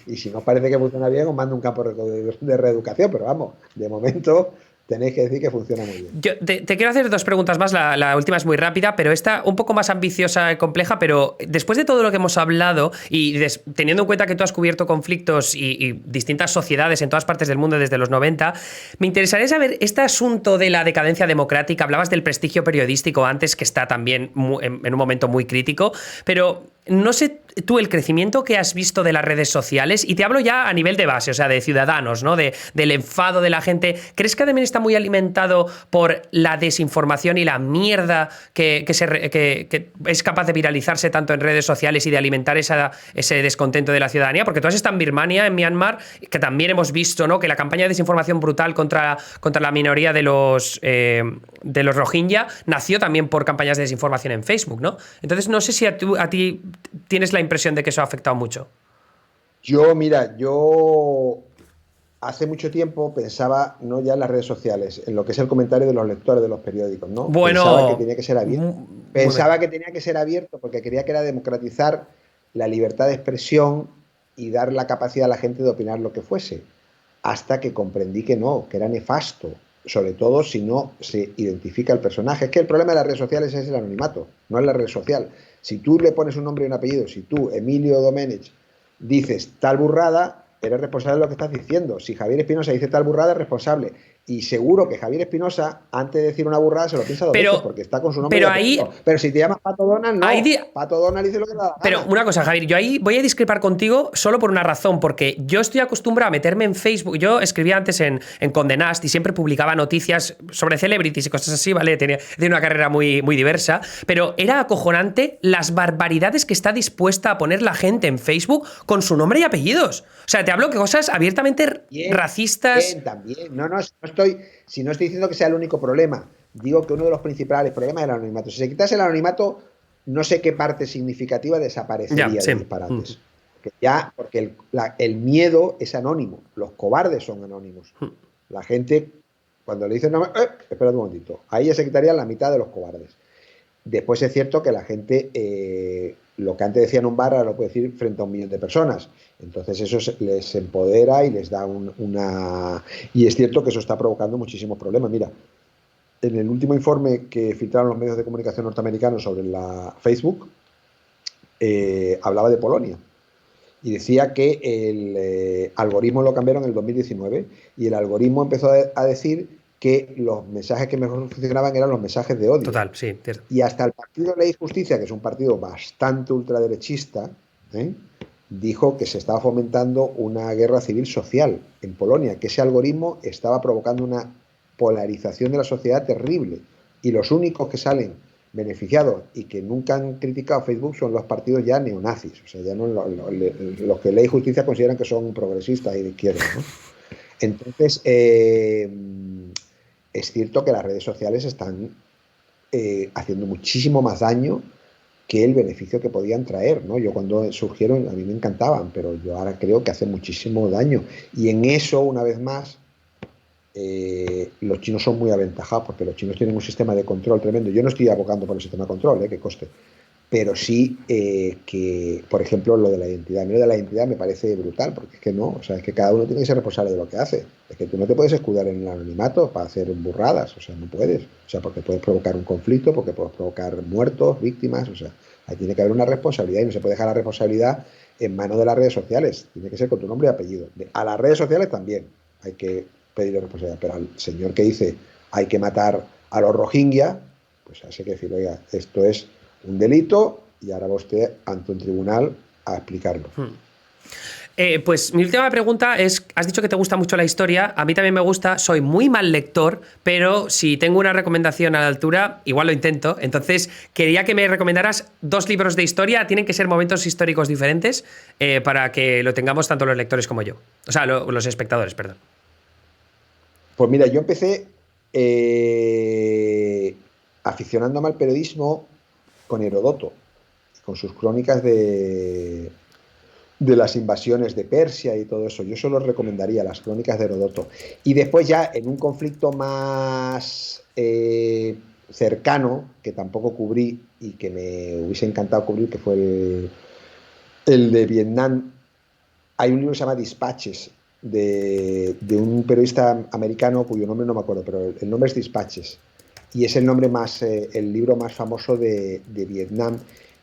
Y si no parece que funciona bien, os mando un campo de reeducación, pero vamos, de momento tenéis que decir que funciona muy bien. Yo te quiero hacer dos preguntas más. La última es muy rápida, pero esta un poco más ambiciosa y compleja. Pero después de todo lo que hemos hablado y teniendo en cuenta que tú has cubierto conflictos y distintas sociedades en todas partes del mundo desde los 90, me interesaría saber este asunto de la decadencia democrática. Hablabas del prestigio periodístico antes, que está también en un momento muy crítico, pero no sé tú el crecimiento que has visto de las redes sociales, y te hablo ya a nivel de base, o sea, de ciudadanos, ¿no? Del enfado de la gente. ¿Crees que también está muy alimentado por la desinformación y la mierda que es capaz de viralizarse tanto en redes sociales y de alimentar ese descontento de la ciudadanía? Porque tú has estado en Birmania, en Myanmar, que también hemos visto, ¿no?, que la campaña de desinformación brutal contra la minoría de los Rohingya nació también por campañas de desinformación en Facebook, ¿no? Entonces, no sé si a ti tienes la impresión de que eso ha afectado mucho. Mira, hace mucho tiempo pensaba, no ya en las redes sociales, en lo que es el comentario de los lectores de los periódicos, ¿no? Pensaba que Bueno, tenía que ser abierto. bueno, Pensaba que tenía que ser abierto porque quería que era democratizar la libertad de expresión y dar la capacidad a la gente de opinar lo que fuese. Hasta que comprendí que no, que era nefasto, sobre todo si no se identifica el personaje. Es que el problema de las redes sociales es el anonimato, no es la red social. Si tú le pones un nombre y un apellido, si tú, Emilio Domenech, dices tal burrada, eres responsable de lo que estás diciendo. Si Javier Espinosa dice tal burrada, es responsable. Y seguro que Javier Espinosa, antes de decir una burrada, se lo piensa dos veces porque está con su nombre y apellido. Pero si te llamas Pato Donald, no. Pato Donald dice lo que le da la Pero gana. una cosa, Javier, yo ahí voy a discrepar contigo solo por una razón, porque yo estoy acostumbrado a meterme en Facebook. Yo escribía antes en Condé Nast y siempre publicaba noticias sobre celebrities y cosas así, ¿vale? Tenía una carrera muy, muy diversa, pero era acojonante las barbaridades que está dispuesta a poner la gente en Facebook con su nombre y apellidos. O sea, te hablo de cosas abiertamente racistas. Bien, también. Si no estoy diciendo que sea el único problema. Digo que uno de los principales problemas es el anonimato. Si se quitase el anonimato, no sé qué parte significativa desaparecería de disparates. Porque el miedo es anónimo. Los cobardes son anónimos. La gente, cuando le dicen, no, espera un momentito, ahí ya se quitaría la mitad de los cobardes. Después es cierto que la gente, lo que antes decía en un bar, ahora lo puede decir frente a 1 millón de personas. Entonces eso les empodera y les da una... Y es cierto que eso está provocando muchísimos problemas. Mira, en el último informe que filtraron los medios de comunicación norteamericanos sobre la Facebook, hablaba de Polonia. Y decía que el algoritmo lo cambiaron en el 2019 y el algoritmo empezó a decir que los mensajes que mejor funcionaban eran los mensajes de odio. Total, sí, cierto. Y hasta el Partido Ley y Justicia, que es un partido bastante ultraderechista, dijo que se estaba fomentando una guerra civil social en Polonia, que ese algoritmo estaba provocando una polarización de la sociedad terrible. Y los únicos que salen beneficiados y que nunca han criticado Facebook son los partidos ya neonazis. O sea, ya no los que Ley y Justicia consideran que son progresistas y de izquierda, ¿no? Entonces, es cierto que las redes sociales están haciendo muchísimo más daño que el beneficio que podían traer, ¿no? Yo cuando surgieron a mí me encantaban, pero yo ahora creo que hacen muchísimo daño. Y en eso, una vez más, los chinos son muy aventajados porque los chinos tienen un sistema de control tremendo. Yo no estoy abogando por el sistema de control, que coste. Pero sí que, por ejemplo, lo de la identidad. A mí lo de la identidad me parece brutal, porque es que no, o sea, es que cada uno tiene que ser responsable de lo que hace. Es que tú no te puedes escudar en el anonimato para hacer burradas, o sea, no puedes. O sea, porque puedes provocar un conflicto, porque puedes provocar muertos, víctimas, o sea, ahí tiene que haber una responsabilidad y no se puede dejar la responsabilidad en manos de las redes sociales. Tiene que ser con tu nombre y apellido. A las redes sociales también hay que pedirle responsabilidad, pero al señor que dice hay que matar a los Rohingya, pues hace que decir, oiga, esto es un delito y ahora va usted ante un tribunal a explicarlo. Pues mi última pregunta es, has dicho que te gusta mucho la historia, a mí también me gusta, soy muy mal lector, pero si tengo una recomendación a la altura, igual lo intento, entonces quería que me recomendaras 2 libros de historia, tienen que ser momentos históricos diferentes para que lo tengamos tanto los lectores como yo, o sea, los espectadores, perdón. Pues mira, yo empecé aficionándome al periodismo con Herodoto, con sus crónicas de las invasiones de Persia y todo eso. Yo solo recomendaría las crónicas de Herodoto. Y después ya en un conflicto más cercano, que tampoco cubrí y que me hubiese encantado cubrir, que fue el de Vietnam, hay un libro que se llama Dispatches, de un periodista americano cuyo nombre no me acuerdo, pero el nombre es Dispatches. Y es el nombre más, el libro más famoso de Vietnam,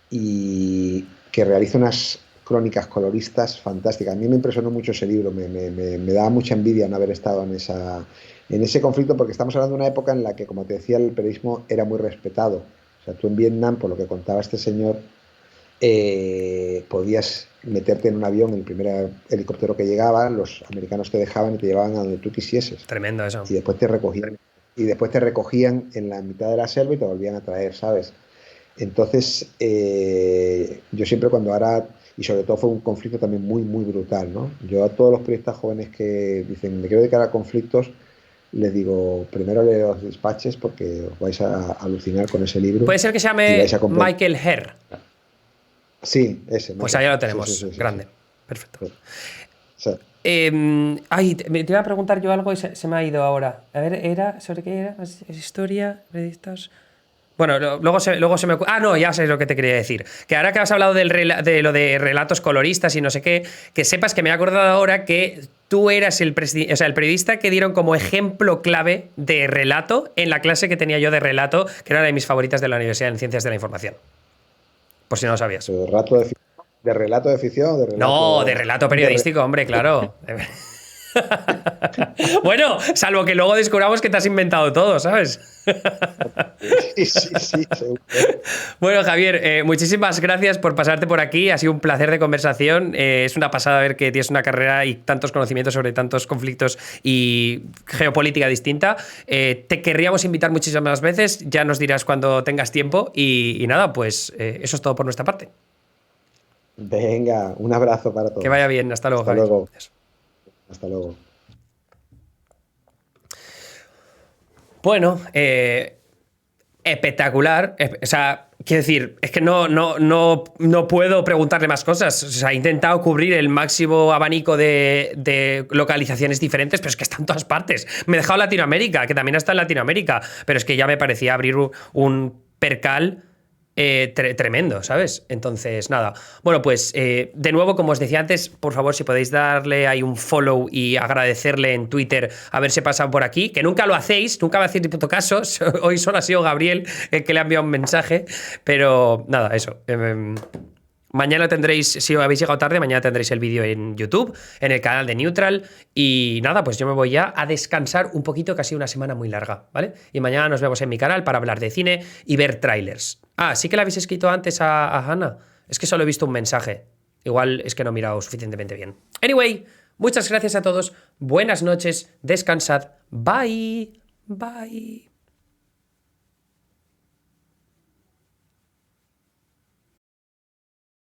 y que realiza unas crónicas coloristas fantásticas. A mí me impresionó mucho ese libro, me daba mucha envidia no haber estado en ese conflicto, porque estamos hablando de una época en la que, como te decía, el periodismo era muy respetado. O sea, tú en Vietnam, por lo que contaba este señor, podías meterte en un avión, el primer helicóptero que llegaba, los americanos te dejaban y te llevaban a donde tú quisieses. Tremendo eso. Y después te recogían. Y después te recogían en la mitad de la selva y te volvían a traer, ¿sabes? Entonces, yo siempre cuando ahora, y sobre todo fue un conflicto también muy, muy brutal, ¿no? Yo a todos los periodistas jóvenes que dicen, me quiero dedicar a conflictos, les digo, primero leed los Dispatches porque os vais a alucinar con ese libro. Puede ser que se y llame vais a comprar... Michael Herr. Sí, ese. Pues Michael. allá lo tenemos, Sí. grande. Perfecto. Sí. Ay, te iba a preguntar yo algo y se me ha ido ahora. A ver, ¿sobre qué era? ¿Historia? ¿Periodistas? Bueno, luego se me... Ah, no, ya sé lo que te quería decir. Que ahora que has hablado de lo de relatos coloristas y no sé qué, que sepas que me he acordado ahora que tú eras el periodista que dieron como ejemplo clave de relato en la clase que tenía yo de relato, que era una de mis favoritas de la Universidad en Ciencias de la Información. Por si no lo sabías. ¿De relato de ficción o de relato? No, de relato periodístico, hombre, claro. Bueno, salvo que luego descubramos que te has inventado todo, ¿sabes? Sí, seguro. Bueno, Javier, muchísimas gracias por pasarte por aquí. Ha sido un placer de conversación. Es una pasada ver que tienes una carrera y tantos conocimientos sobre tantos conflictos y geopolítica distinta. Te querríamos invitar muchísimas veces. Ya nos dirás cuando tengas tiempo. Y nada, pues eso es todo por nuestra parte. Venga, un abrazo para todos. Que vaya bien. Hasta luego, Hasta Javier. luego. Hasta luego. Bueno, espectacular. O sea, quiero decir, es que no puedo preguntarle más cosas. O sea, he intentado cubrir el máximo abanico de localizaciones diferentes, pero es que está en todas partes. Me he dejado Latinoamérica, que también está en Latinoamérica, pero es que ya me parecía abrir un percal tremendo, ¿sabes? Entonces, nada. Bueno, pues, de nuevo, como os decía antes, por favor, si podéis darle ahí un follow y agradecerle en Twitter haberse pasado por aquí, que nunca lo hacéis, nunca me hacéis ni puto caso. Hoy solo ha sido Gabriel el que le ha enviado un mensaje, pero nada, eso. Mañana tendréis, si habéis llegado tarde, mañana tendréis el vídeo en YouTube, en el canal de Neutral. Y nada, pues yo me voy ya a descansar un poquito, que ha sido una semana muy larga, ¿vale? Y mañana nos vemos en mi canal para hablar de cine y ver trailers. Ah, sí que le habéis escrito antes a Hannah. Es que solo he visto un mensaje. Igual es que no he mirado suficientemente bien. Anyway, muchas gracias a todos. Buenas noches, descansad. Bye. Bye.